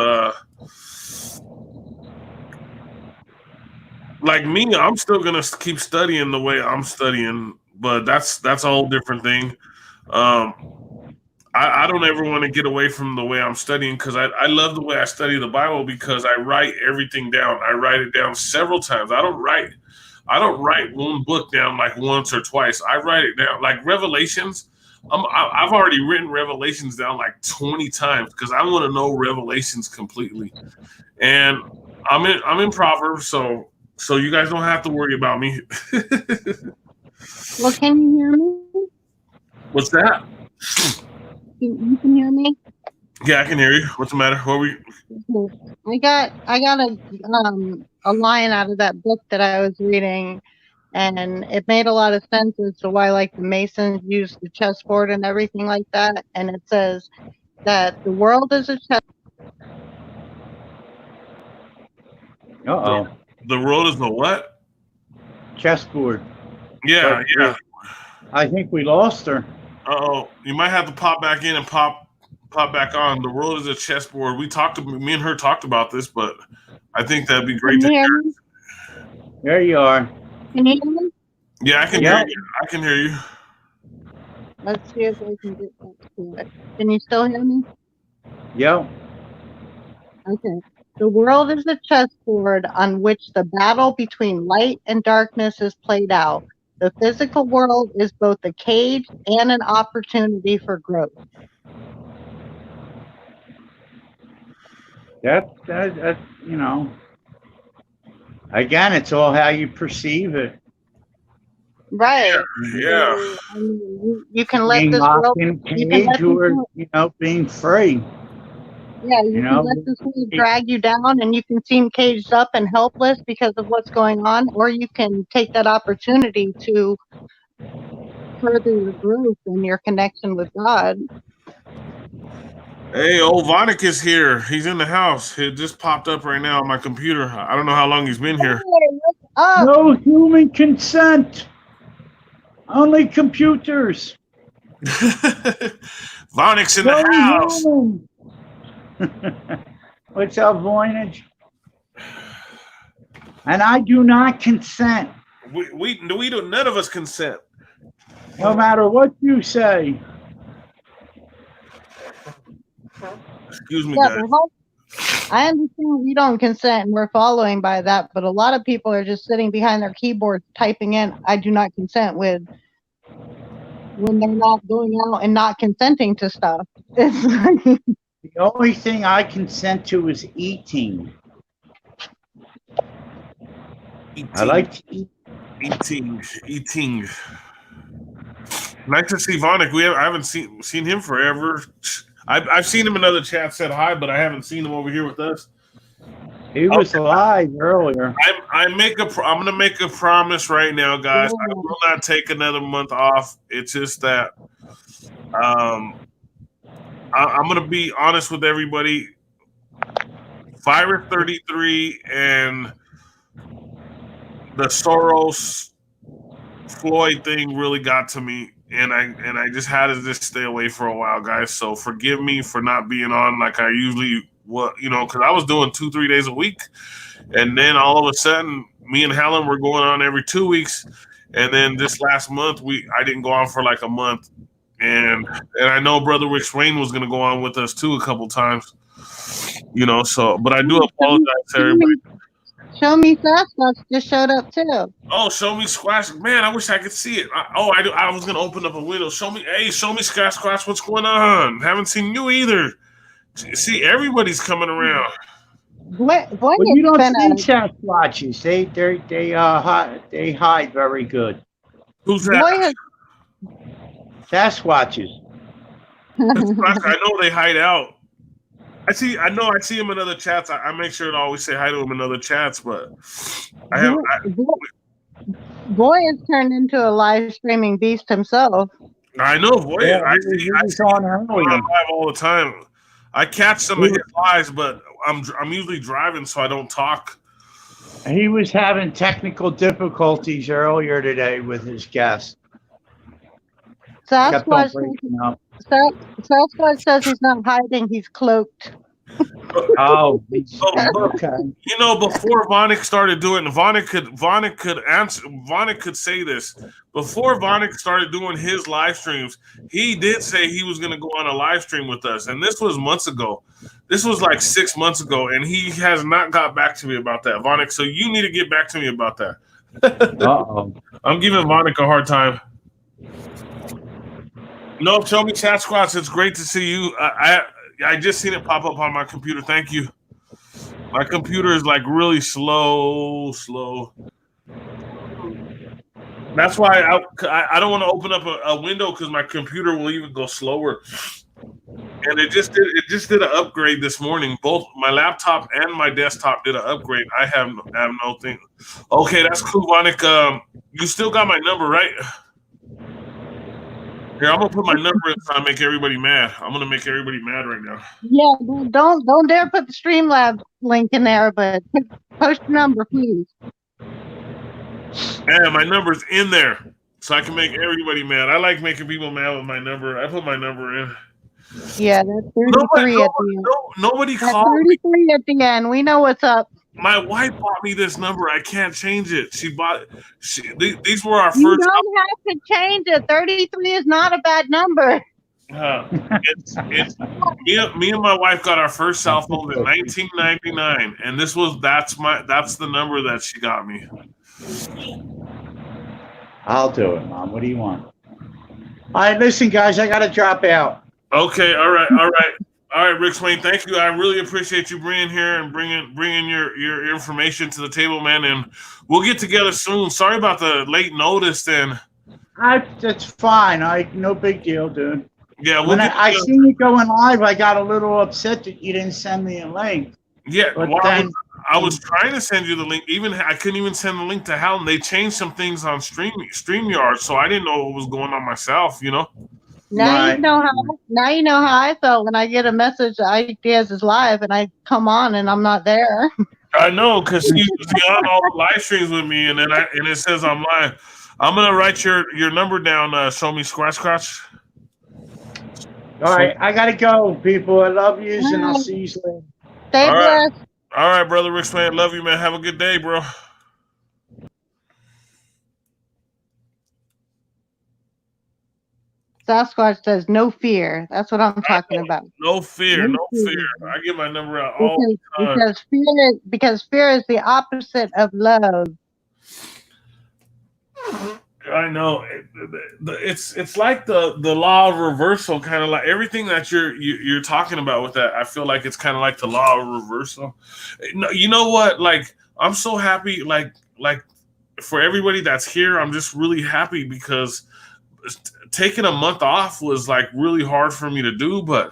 like me. I'm still gonna keep studying the way I'm studying, but that's a whole different thing. I don't ever want to get away from the way I'm studying, because I love the way I study the Bible, because I write everything down. I write it down several times. I don't write one book down like once or twice. I write it down like Revelations. I've already written Revelations down like 20 times because I want to know Revelations completely. And I'm in Proverbs, so you guys don't have to worry about me. Well, can you hear me? What's that? You can hear me? Yeah, I can hear you. What's the matter? What were you? I got a line out of that book that I was reading, and it made a lot of sense as to why, like, the Masons use the chessboard and everything like that. And it says that the world is a chess. Uh-oh. The world is the what? Chessboard. Yeah, yeah. I think we lost her. Uh-oh. You might have to pop back in and pop back on. The world is a chessboard. Me and her talked about this, but I think that'd be great to hear. There you are. Can you hear me? Yeah, I can hear you. I can hear you. Let's see if I can get back to it. Can you still hear me? Yep. Okay. The world is a chessboard on which the battle between light and darkness is played out. The physical world is both a cage and an opportunity for growth. That you know. Again, it's all how you perceive it. Right. Yeah. You can let Being this locked world. in You can let cage, or being free. Yeah, you can let this world drag you down, and you can seem caged up and helpless because of what's going on, or you can take that opportunity to further your growth and your connection with God. Hey, old Vonik is here. He's in the house. It just popped up right now on my computer. I don't know how long he's been here. Hey, what's up? No human consent. Only computers. Vonik's in the house. What's up, Voynich? And I do not consent. We do. None of us consent. No matter what you say. Excuse me, Yeah, guys. I understand we don't consent and we're following by that, but a lot of people are just sitting behind their keyboards typing in "I do not consent" when they're not going out and not consenting to stuff. The only thing I consent to is eating. I like to eat. Eating. Nice to see Vonik. I haven't seen him forever. I've seen him in other chats, said hi, but I haven't seen him over here with us. He was live earlier. I'm gonna make a promise right now, guys. I will not take another month off. It's just that I'm gonna be honest with everybody. Fire 33 and the Soros Floyd thing really got to me, and I just had to just stay away for a while, guys. So forgive me for not being on like I usually what, because I was doing 2-3 days a week, and then all of a sudden, me and Helen were going on every 2 weeks, and then this last month I didn't go on for like a month, and I know Brother Rick SWAIN was going to go on with us too a couple times, So, but I do apologize to everybody. Show me Sasquatch just showed up too. Oh, show me Squash. Man, I wish I could see it. I was going to open up a window. Show me Squash. What's going on? Haven't seen you either. See, everybody's coming around. Boy, Well, you don't see Sasquatches. They hide very good. Who's that? Sasquatches. I know they hide out. I see him in other chats. I make sure to always say hi to him in other chats, but Boy has turned into a live streaming beast himself. I know, boy. Yeah, I see on live all the time. I catch some of his lives, but I'm usually driving, so I don't talk. He was having technical difficulties earlier today with his guest. Sasquatch says he's not hiding; he's cloaked. Oh, okay. Before Vonic started doing, Vonic could answer. Vonic could say this. Before Vonic started doing his live streams, he did say he was going to go on a live stream with us, and this was months ago. This was like 6 months ago, and he has not got back to me about that, Vonic. So you need to get back to me about that. Uh-oh. I'm giving Vonic a hard time. No, show me Sasquatch. It's great to see you. I just seen it pop up on my computer. Thank you. My computer is like really slow. That's why I don't want to open up a window because my computer will even go slower. And it just did an upgrade this morning. Both my laptop and my desktop did an upgrade. I have no thing. Okay, that's cool, Vonic. You still got my number, right? Here, I'm gonna put my number in so I make everybody mad. I'm gonna make everybody mad right now. Yeah, don't dare put the Streamlabs link in there, but post your number, please. Yeah, my number's in there, so I can make everybody mad. I like making people mad with my number. I put my number in. Yeah, that's 33 at the end. Nobody called 33 at the end. We know what's up. My wife bought me this number. I can't change it. These were our first. You don't have to change it. 33 is not a bad number. It's me and my wife got our first cell phone in 1999, and that's the number that she got me. I'll do it, Mom. What do you want? All right, listen, guys, I got to drop out. Okay, all right, Rick SWAIN. Thank you. I really appreciate you bringing here and bringing your information to the table, man. And we'll get together soon. Sorry about the late notice. That's fine. No big deal, dude. Yeah, when I seen you going live, I got a little upset that you didn't send me a link. Yeah, I was trying to send you the link. I couldn't even send the link to Helen. They changed some things on StreamYard, so I didn't know what was going on myself. Now you know how I felt when I get a message that Ike Diaz is live and I come on and I'm not there. I know, because she's on all the live streams with me, and it says I'm live. I'm gonna write your number down. Show me Scratch. All right, I gotta go, people. I love you, and I'll see you later. Stay blessed. All right, brother Rick SWAIN. Love you, man. Have a good day, bro. Sasquatch says no fear. That's what I'm talking about. No fear. I get my number out all the time. Because fear is the opposite of love. I know. It's like the law of reversal, kind of like everything that you're talking about with that. I feel like it's kind of like the law of reversal. You know what? Like, I'm so happy. Like for everybody that's here, I'm just really happy because taking a month off was like really hard for me to do, but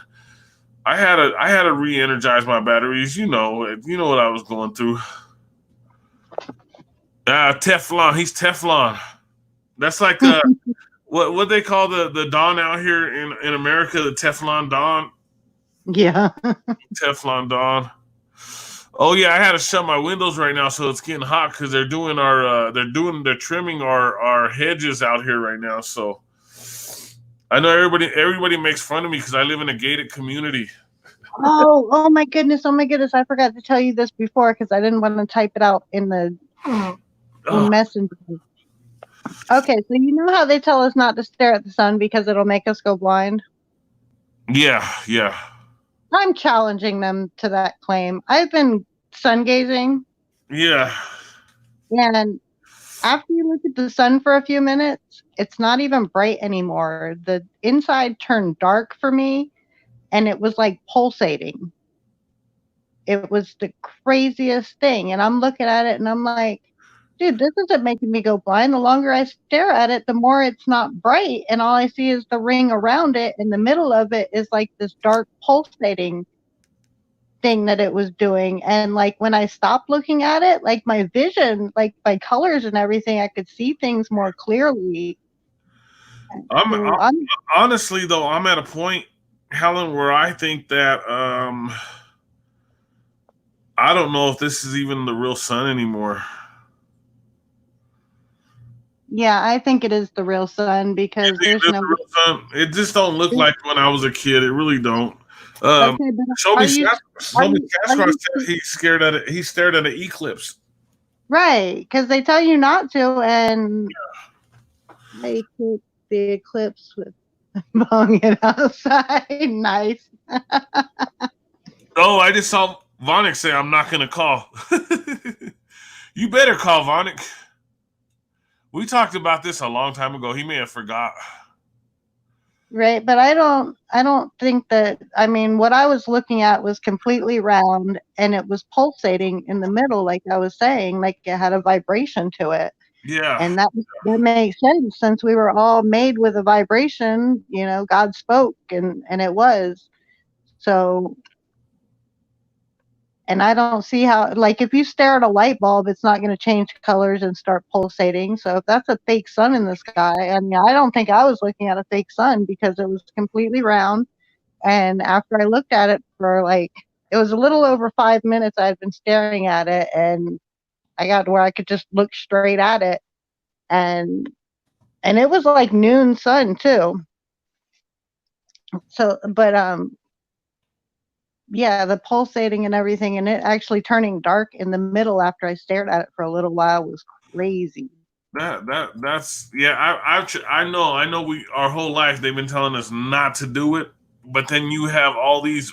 I had to re-energize my batteries. You know what I was going through. Teflon. He's Teflon. That's like what they call the Don out here in America, the Teflon Don. Yeah. Teflon Don. Oh yeah, I had to shut my windows right now, so it's getting hot because they're trimming our hedges out here right now. So I know everybody makes fun of me because I live in a gated community. Oh my goodness. Oh my goodness. I forgot to tell you this before because I didn't want to type it out in the Oh, messenger. Okay, so you know how they tell us not to stare at the sun because it'll make us go blind? yeah, yeah. I'm challenging them to that claim. I've been sun gazing, Yeah. and after you look at the sun for a few minutes, it's not even bright anymore. The inside turned dark for me, and it was like pulsating. It was the craziest thing. And I'm looking at it and I'm like, dude, this isn't making me go blind. The longer I stare at it, the more it's not bright. And all I see is the ring around it. And the middle of it is like this dark pulsating thing that it was doing. And like when I stopped looking at it, like my vision, like by colors and everything, I could see things more clearly. I'm So I'm honestly though, I'm at a point, Helen, where I think that I don't know if this is even the real sun anymore. yeah, I think it is the real sun You because think there's this no. the real sun? It just don't look like when I was a kid. It really don't. Okay, but Show me, are show me. you are Sasquatch you said he scared at it. He stared at an eclipse. right? Because they tell you not to, and I took the eclipse with blowing it outside. Nice. Oh, I just saw Vonick say, "I'm not going to call." You better call Vonick. We talked about this a long time ago. He may have forgot. Right, but I don't think that. I mean, what I was looking at was completely round, and it was pulsating in the middle, like I was saying, like it had a vibration to it, Yeah. and that makes sense since we were all made with a vibration. You know, God spoke, and it was so. And I don't see how, like, if you stare at a light bulb, it's not going to change colors and start pulsating. So if that's a fake sun in the sky, I mean, I don't think I was looking at a fake sun because it was completely round. And after I looked at it for like, it was a little over 5 minutes, I'd been staring at it, and I got to where I could just look straight at it, and it was like noon sun too. So, but yeah, the pulsating and everything, and it actually turning dark in the middle after I stared at it for a little while was crazy. That's yeah. I know. We our whole life they've been telling us not to do it, but then you have all these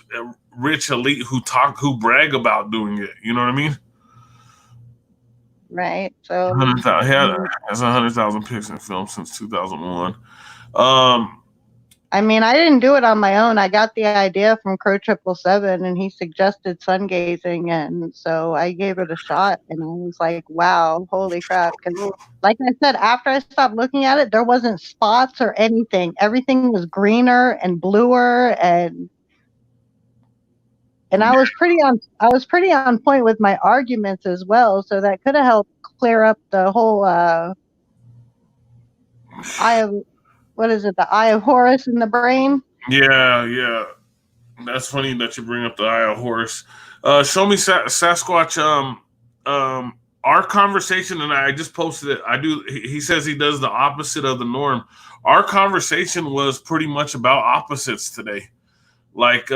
rich elite who brag about doing it. You know what I mean? Right. So, 100,000. Has 100,000 pics in film since 2001. Um, I mean, I didn't do it on my own. I got the idea from Crow 777, and he suggested sun gazing, and so I gave it a shot, and I was like, "Wow, holy crap!" Because, like I said, after I stopped looking at it, there wasn't spots or anything. Everything was greener and bluer, and I was pretty on point with my arguments as well. So that could have helped clear up the whole eye of what is it? The eye of Horus in the brain. yeah. That's funny that you bring up the Eye of Horus. Show me Sasquatch. Our conversation, and I just posted it. I do. He says he does the opposite of the norm. Our conversation was pretty much about opposites today. Like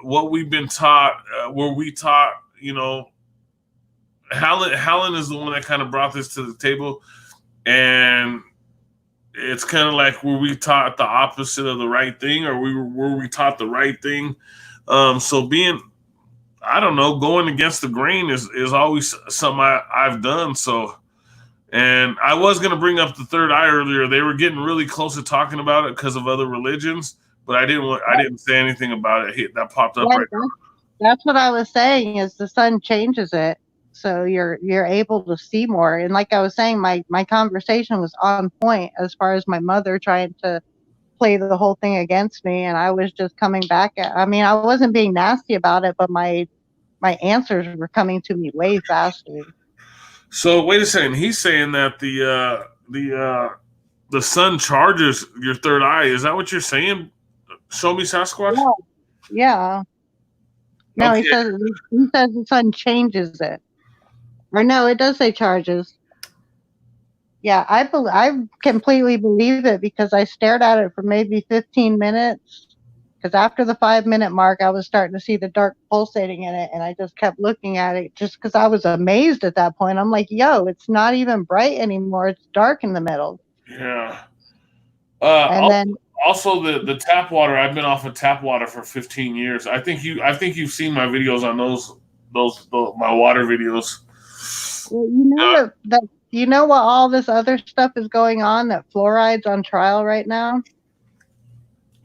what we've been taught, where we taught, Helen is the one that kind of brought this to the table, and it's kind of like were we taught the opposite of the right thing, or were we taught the right thing? So being, I don't know, going against the grain is always something I've done. So, and I was going to bring up the third eye earlier. They were getting really close to talking about it because of other religions, but I didn't say anything about it. That popped up Yeah, right now. that's what I was saying. Is the sun changes it, so you're able to see more. And like I was saying, my conversation was on point as far as my mother trying to play the whole thing against me, and I was just coming back at. I mean, I wasn't being nasty about it, but my answers were coming to me way faster. So wait a second. He's saying that the sun charges your third eye. Is that what you're saying? Show me Sasquatch. Yeah. Yeah. No, Okay. he says the sun changes it. Or no, it does say charges. Yeah, I completely believe it because I stared at it for maybe 15 minutes Because after the 5-minute mark, I was starting to see the dark pulsating in it, and I just kept looking at it just because I was amazed at that point. I'm like, yo, it's not even bright anymore. It's dark in the middle. Yeah. And then Also the tap water. I've been off of tap water for 15 years. I think you've seen my videos on my water videos. well, you know that you know what all this other stuff is going on, that fluoride's on trial right now.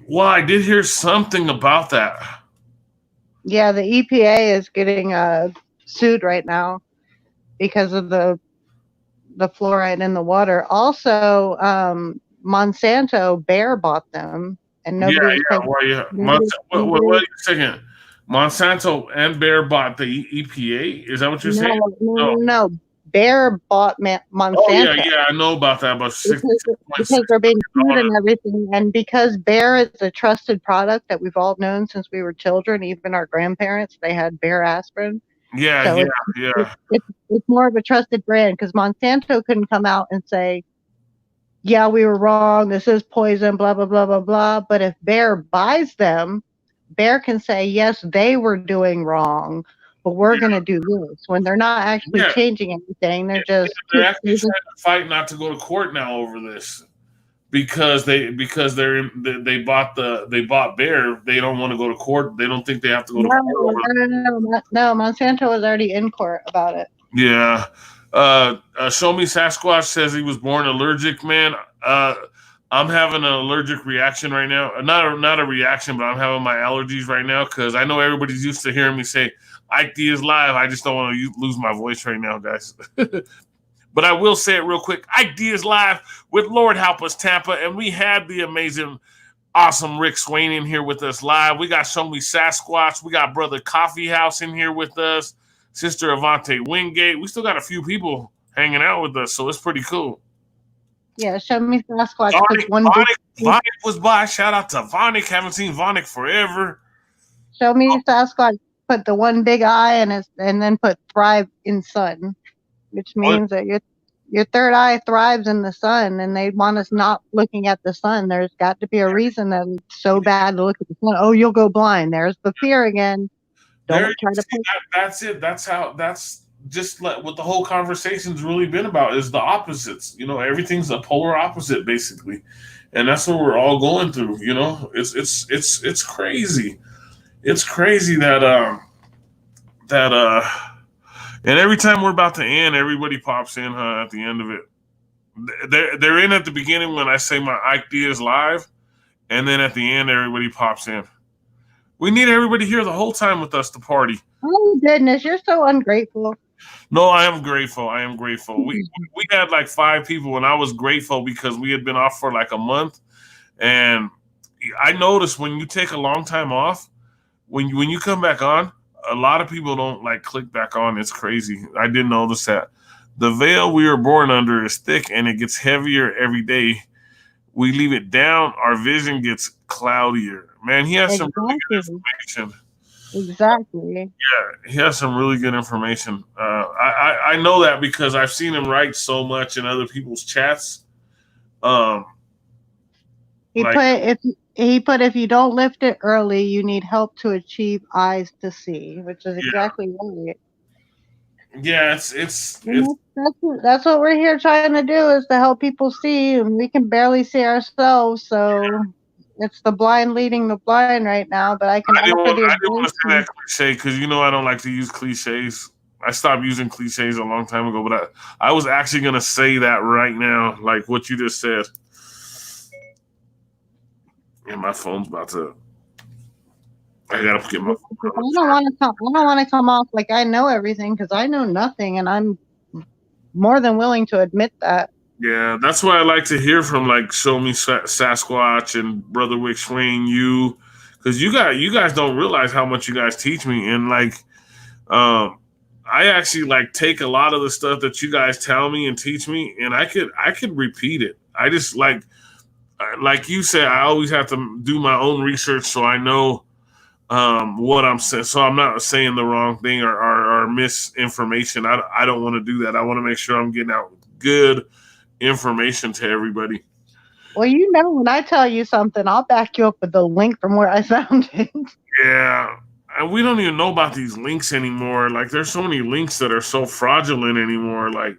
Well, I did hear something about that. Yeah, the EPA is getting sued right now because of the fluoride in the water. Also, Monsanto, Bayer bought them, and nobody was paying. Well, yeah. Wait a second. Monsanto and Bayer bought the EPA. Is that what you're saying? No. Bayer bought Monsanto. Oh yeah. I know about that. About because they're being sued and everything, and because Bayer is a trusted product that we've all known since we were children. Even our grandparents, they had Bayer aspirin. Yeah. It's more of a trusted brand, because Monsanto couldn't come out and say, yeah, we were wrong, this is poison, blah, blah, blah, blah, blah. But if Bayer buys them, Bayer can say, yes, they were doing wrong, but we're going to do this. When they're not actually changing anything, they're they're actually trying to fight not to go to court now over this because they bought Bayer. They don't want to go to court. They don't think they have to go to court over it. No, Monsanto was already in court about it. Yeah. Show Me Sasquatch says he was born allergic, man. I'm having an allergic reaction right now. Not a reaction, but I'm having my allergies right now because I know everybody's used to hearing me say Ike Diaz live. I just don't want to lose my voice right now, guys. But I will say it real quick. Ike Diaz live with Lord Help Us Tampa, and we had the amazing, awesome Rick SWAIN in here with us live. We got Show Me Sasquatch. We got Brother Coffee House in here with us. Sister Avante Wingate. We still got a few people hanging out with us, so it's pretty cool. Yeah, Show Me Sasquatch. Vonic was by. Shout out to Vonic. Haven't seen Vonic forever. Show Me Sasquatch put the one big eye and then put thrive in sun, which means that your third eye thrives in the sun, and they want us not looking at the sun. There's got to be a reason that it's so bad to look at the sun. Oh, you'll go blind. There's the fear again. Don't try to that's it. That's just like what the whole conversation's really been about, is the opposites. You know, everything's a polar opposite basically, and that's what we're all going through. You know, it's crazy. It's crazy that and every time we're about to end, everybody pops in at the end of it. They're in at the beginning when I say my Ike Diaz live, and then at the end everybody pops in. We need everybody here the whole time with us to party. Oh, goodness. You're so ungrateful. No, I am grateful. We had like 5 people, and I was grateful because we had been off for like a month. And I noticed when you take a long time off, when you come back on, a lot of people don't like click back on. It's crazy. I didn't notice that. The veil we were born under is thick, and it gets heavier every day. We leave it down, our vision gets cloudier. Man, he has some really good information. Exactly. Yeah, he has some really good information. I know that because I've seen him write so much in other people's chats. He put if you don't lift it early, you need help to achieve eyes to see, which is exactly right. Yeah, it's that's what we're here trying to do, is to help people see, and we can barely see ourselves. So it's the blind leading the blind right now. But I didn't want to say that cliche because I don't like to use cliches. I stopped using cliches a long time ago, but I was actually gonna say that right now, like what you just said. And my phone's about to. I gotta get my phone. I don't want to come off like I know everything, because I know nothing, and I'm more than willing to admit that. Yeah, that's why I like to hear from like Show Me Sasquatch and Brother Rick SWAIN, because you guys don't realize how much you guys teach me, and like, I actually like take a lot of the stuff that you guys tell me and teach me, and I could repeat it. I just like you said, I always have to do my own research so I know what I'm saying, so I'm not saying the wrong thing or misinformation. I don't want to do that. I want to make sure I'm getting out good information to everybody. Well, you know, when I tell you something, I'll back you up with the link from where I found it. Yeah. And we don't even know about these links anymore. Like, there's so many links that are so fraudulent anymore. Like,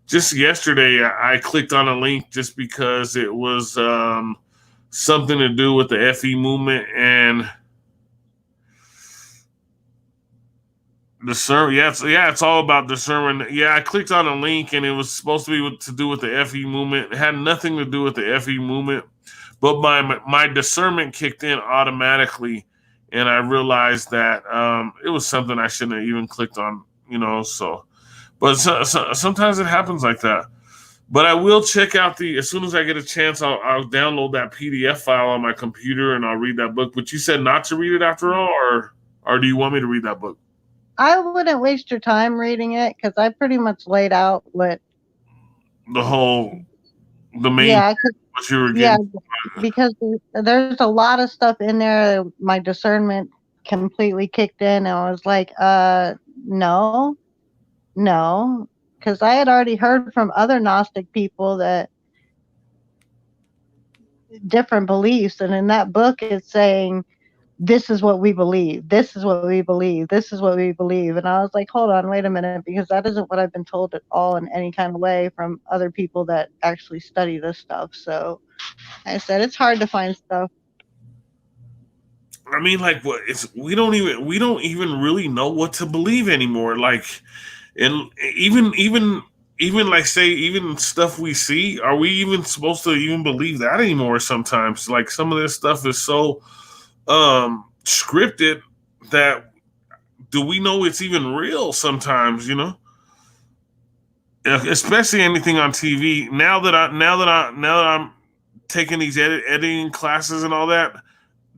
just yesterday, I clicked on a link just because it was something to do with the FE movement and discern. Yeah, it's all about discernment. Yeah, I clicked on a link and it was supposed to be to do with the FE movement. It had nothing to do with the FE movement, but my discernment kicked in automatically, and I realized that it was something I shouldn't have even clicked on. So, but sometimes it happens like that. But I will check out as soon as I get a chance, I'll download that PDF file on my computer and I'll read that book. But you said not to read it after all, or do you want me to read that book? I wouldn't waste your time reading it because I pretty much laid out what The main yeah, what you were yeah, getting. because there's a lot of stuff in there. My discernment completely kicked in, and I was like, no, because I had already heard from other Gnostic people that different beliefs, and in that book it's saying this is what we believe, this is what we believe, this is what we believe, and I was like, hold on, wait a minute, because that isn't what I've been told at all in any kind of way from other people that actually study this stuff. So I said it's hard to find stuff. I mean, like, what we don't even really know what to believe anymore. Like, and even like, say, even stuff we see, are we even supposed to even believe that anymore? Sometimes, like, some of this stuff is so scripted that do we know it's even real sometimes, especially anything on TV. Now that I'm taking these editing classes and all that,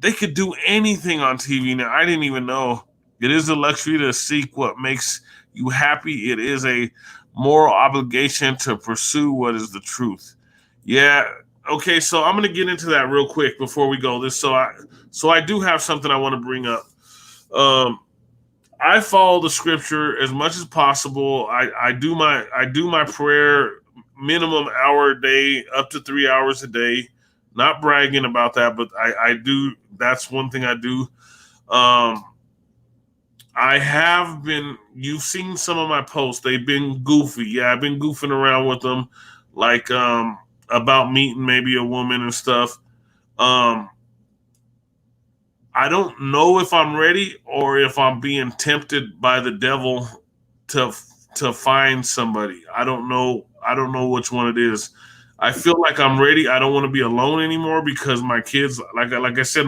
they could do anything on TV now. I didn't even know. It is a luxury to seek what makes you happy. It is a moral obligation to pursue what is the truth. Yeah. Okay, so I'm gonna get into that real quick before we go. So I do have something I want to bring up. I follow the scripture as much as possible. I do my prayer minimum hour a day, up to 3 hours a day. Not bragging about that, but I do. That's one thing I do. I have been. You've seen some of my posts. They've been goofy. Yeah, I've been goofing around with them, like about meeting maybe a woman and stuff. I don't know if I'm ready or if I'm being tempted by the devil to find somebody. I don't know. I don't know which one it is. I feel like I'm ready. I don't want to be alone anymore because my kids, like I said,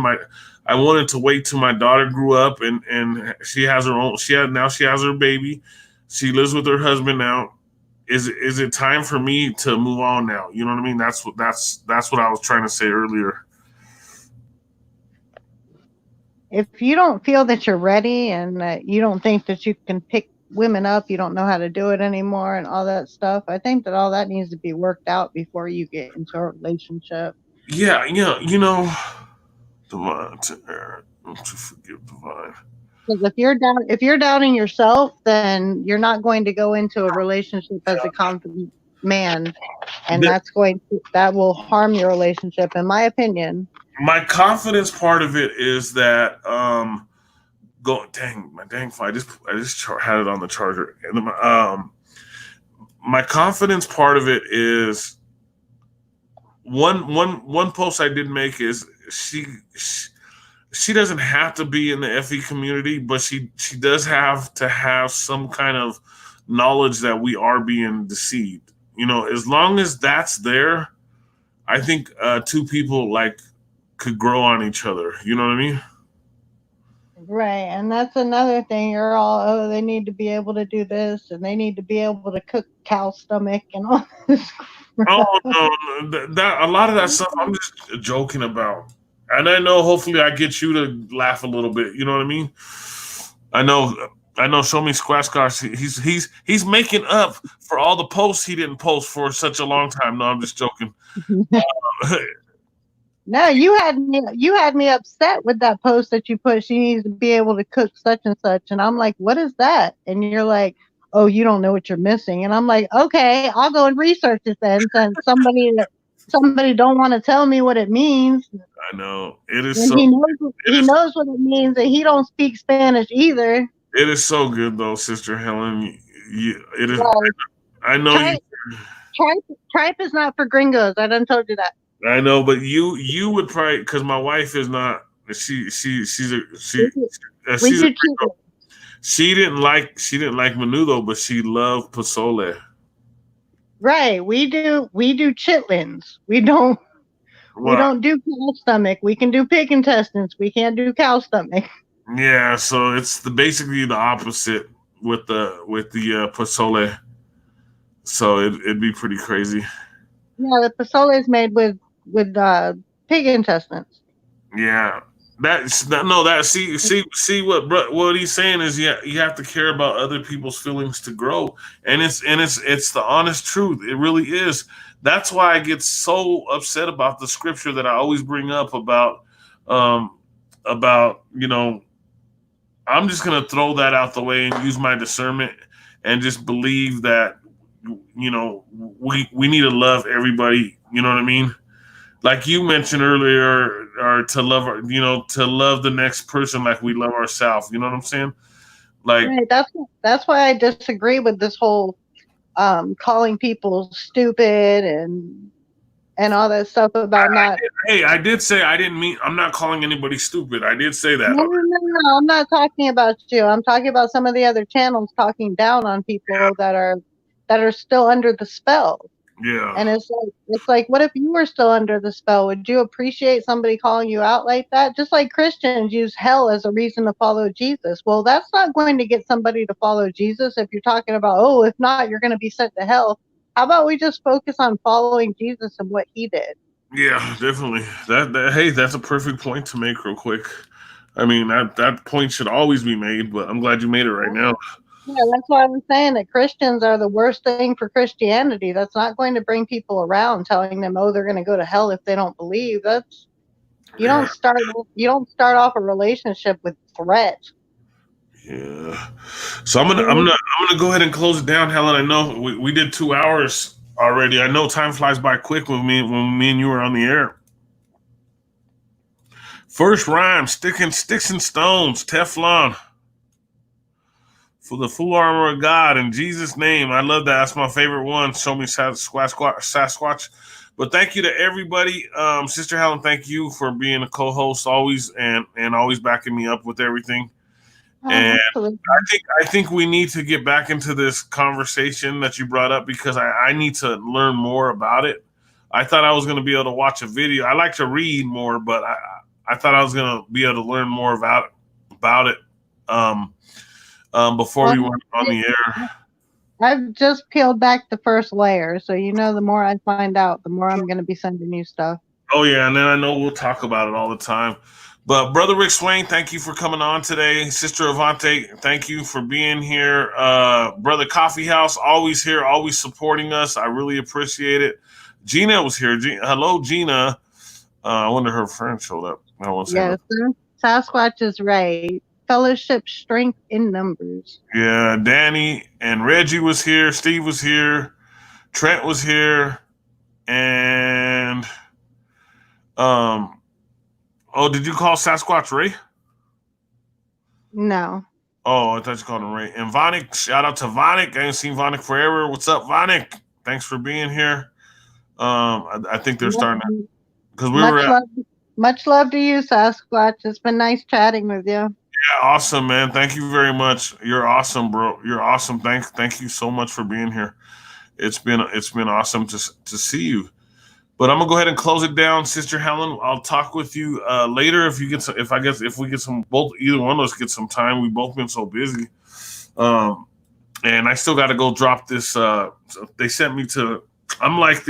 I wanted to wait till my daughter grew up and she has her own. She has her baby. She lives with her husband now. Is it time for me to move on now? You know what I mean? That's what I was trying to say earlier. If you don't feel that you're ready and that you don't think that you can pick women up, you don't know how to do it anymore and all that stuff, I think that all that needs to be worked out before you get into a relationship. Yeah, divine to err, to forgive divine. Because if you're doubting yourself, then you're not going to go into a relationship as a confident man, and that will harm your relationship, in my opinion. My confidence part of it is that my dang phone. I just had it on the charger. And my confidence part of it is one post I did make is she doesn't have to be in the FE community, but she does have to have some kind of knowledge that we are being deceived. As long as that's there, I think two people could grow on each other. You know what I mean? Right, and that's another thing. You're all, oh, they need to be able to do this, and they need to be able to cook cow stomach and all this. Oh no, that a lot of that stuff I'm just joking about, and I know hopefully I get you to laugh a little bit. You know what I mean? I know. Show me Squashcars. He's making up for all the posts he didn't post for such a long time. No, I'm just joking. No, you had me upset with that post that you put. She needs to be able to cook such and such, and I'm like, what is that? And you're like, oh, you don't know what you're missing. And I'm like, okay, I'll go and research it then. Since somebody that somebody don't want to tell me what it means. I know it is And so. he knows what it means, and he don't speak Spanish either. It is so good though, Sister Helen. It is. Like, I know you. tripe is not for gringos. I done told you that. I know, but you would probably, because my wife is not. She's a We do chitlins. she didn't like menudo, but she loved pozole. Right. We do chitlins. We don't do cow stomach. We can do pig intestines. We can't do cow stomach. Yeah, so it's basically the opposite with the pozole. So it'd be pretty crazy. Yeah, the pozole is made with pig intestines. Yeah, see what he's saying is, yeah, you have to care about other people's feelings to grow, and it's the honest truth. It really is. That's why I get so upset about the scripture that I always bring up about I'm just gonna throw that out the way and use my discernment and just believe that we need to love everybody. You know what I mean? Like you mentioned earlier, or to love the next person like we love ourselves. You know what I'm saying? Like, right, that's why I disagree with this whole calling people stupid and all that stuff about I did say I didn't mean. I'm not calling anybody stupid. I did say that. No, I'm not talking about you. I'm talking about some of the other channels talking down on people that are still under the spell. Yeah. And it's like, what if you were still under the spell? Would you appreciate somebody calling you out like that? Just like Christians use hell as a reason to follow Jesus. Well, that's not going to get somebody to follow Jesus if you're talking about, oh, if not, you're going to be sent to hell. How about we just focus on following Jesus and what he did? Yeah, definitely. Hey, that's a perfect point to make real quick. I mean, that point should always be made, but I'm glad you made it right now. Yeah, that's why I'm saying that Christians are the worst thing for Christianity. That's not going to bring people around, telling them, oh, they're going to go to hell if they don't believe. You don't start off a relationship with threats. Yeah. So I'm gonna go ahead and close it down, Helen. I know we did 2 hours already. I know time flies by quick when me and you were on the air. First rhyme: sticks and stones, Teflon. For the full armor of God, in Jesus' name. I love that. That's my favorite one. Show me Sasquatch. But thank you to everybody. Sister Helen, thank you for being a co-host always and always backing me up with everything. And Absolutely. I think we need to get back into this conversation that you brought up because I need to learn more about it. I thought I was going to be able to watch a video. I like to read more, but I thought I was going to be able to learn more about it. Before we went on the air. I've just peeled back the first layer, so the more I find out, the more I'm going to be sending you stuff. Oh yeah, and then I know we'll talk about it all the time. But Brother Rick Swain, thank you for coming on today. Sister Avante, thank you for being here. Brother Coffee House, always here, always supporting us. I really appreciate it. Gina was here. Hello, Gina. I wonder her friend showed up. Yes, Sasquatch is right. Fellowship, strength in numbers. Yeah, Danny and Reggie was here. Steve was here. Trent was here. And did you call Sasquatch Ray? No. Oh, I thought you called him Ray. And Vonic, shout out to Vonic. I ain't seen Vonic forever. What's up, Vonic? Thanks for being here. I think they're starting to, because much love to you, Sasquatch. It's been nice chatting with you. Yeah, awesome, man. Thank you very much. You're awesome, bro. You're awesome. Thank you so much for being here. It's been awesome to see you. But I'm gonna go ahead and close it down, Sister Helen. I'll talk with you later if we get some either one of us get some time. We've both been so busy, and I still got to go drop this. They sent me to. I'm like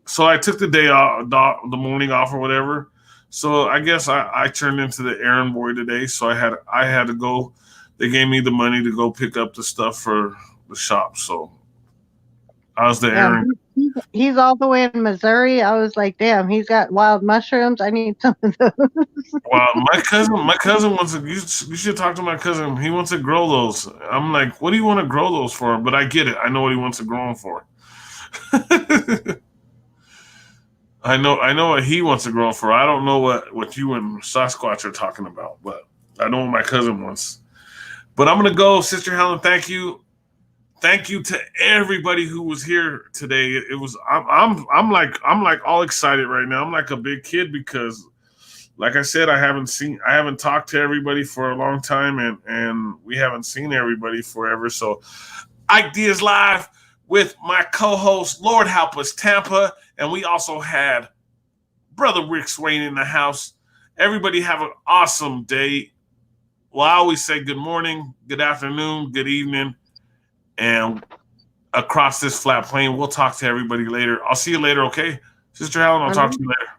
so I took the day off, the morning off or whatever. So I guess I turned into the errand boy today. So I had to go. They gave me the money to go pick up the stuff for the shop. So I was the errand. He's all the way in Missouri. I was like, damn, he's got wild mushrooms. I need some of those. Well, my cousin wants to. You should talk to my cousin. He wants to grow those. I'm like, what do you want to grow those for? But I get it. I know what he wants to grow them for. I know what he wants to grow for. I don't know what you and Sasquatch are talking about, but I know what my cousin wants. But I'm gonna go, Sister Helen. Thank you to everybody who was here today. It was I'm like all excited right now. I'm like a big kid because, like I said, I haven't talked to everybody for a long time, and we haven't seen everybody forever. So Ike Diaz live with my co-host, Lord Help Us Tampa, and we also had Brother Rick SWAIN in the house. Everybody have an awesome day. Well, I always say good morning, good afternoon, good evening, and across this flat plane. We'll talk to everybody later. I'll see you later, okay? Sister Helen, I'll talk to you later.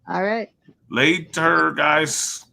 All right. Later, guys.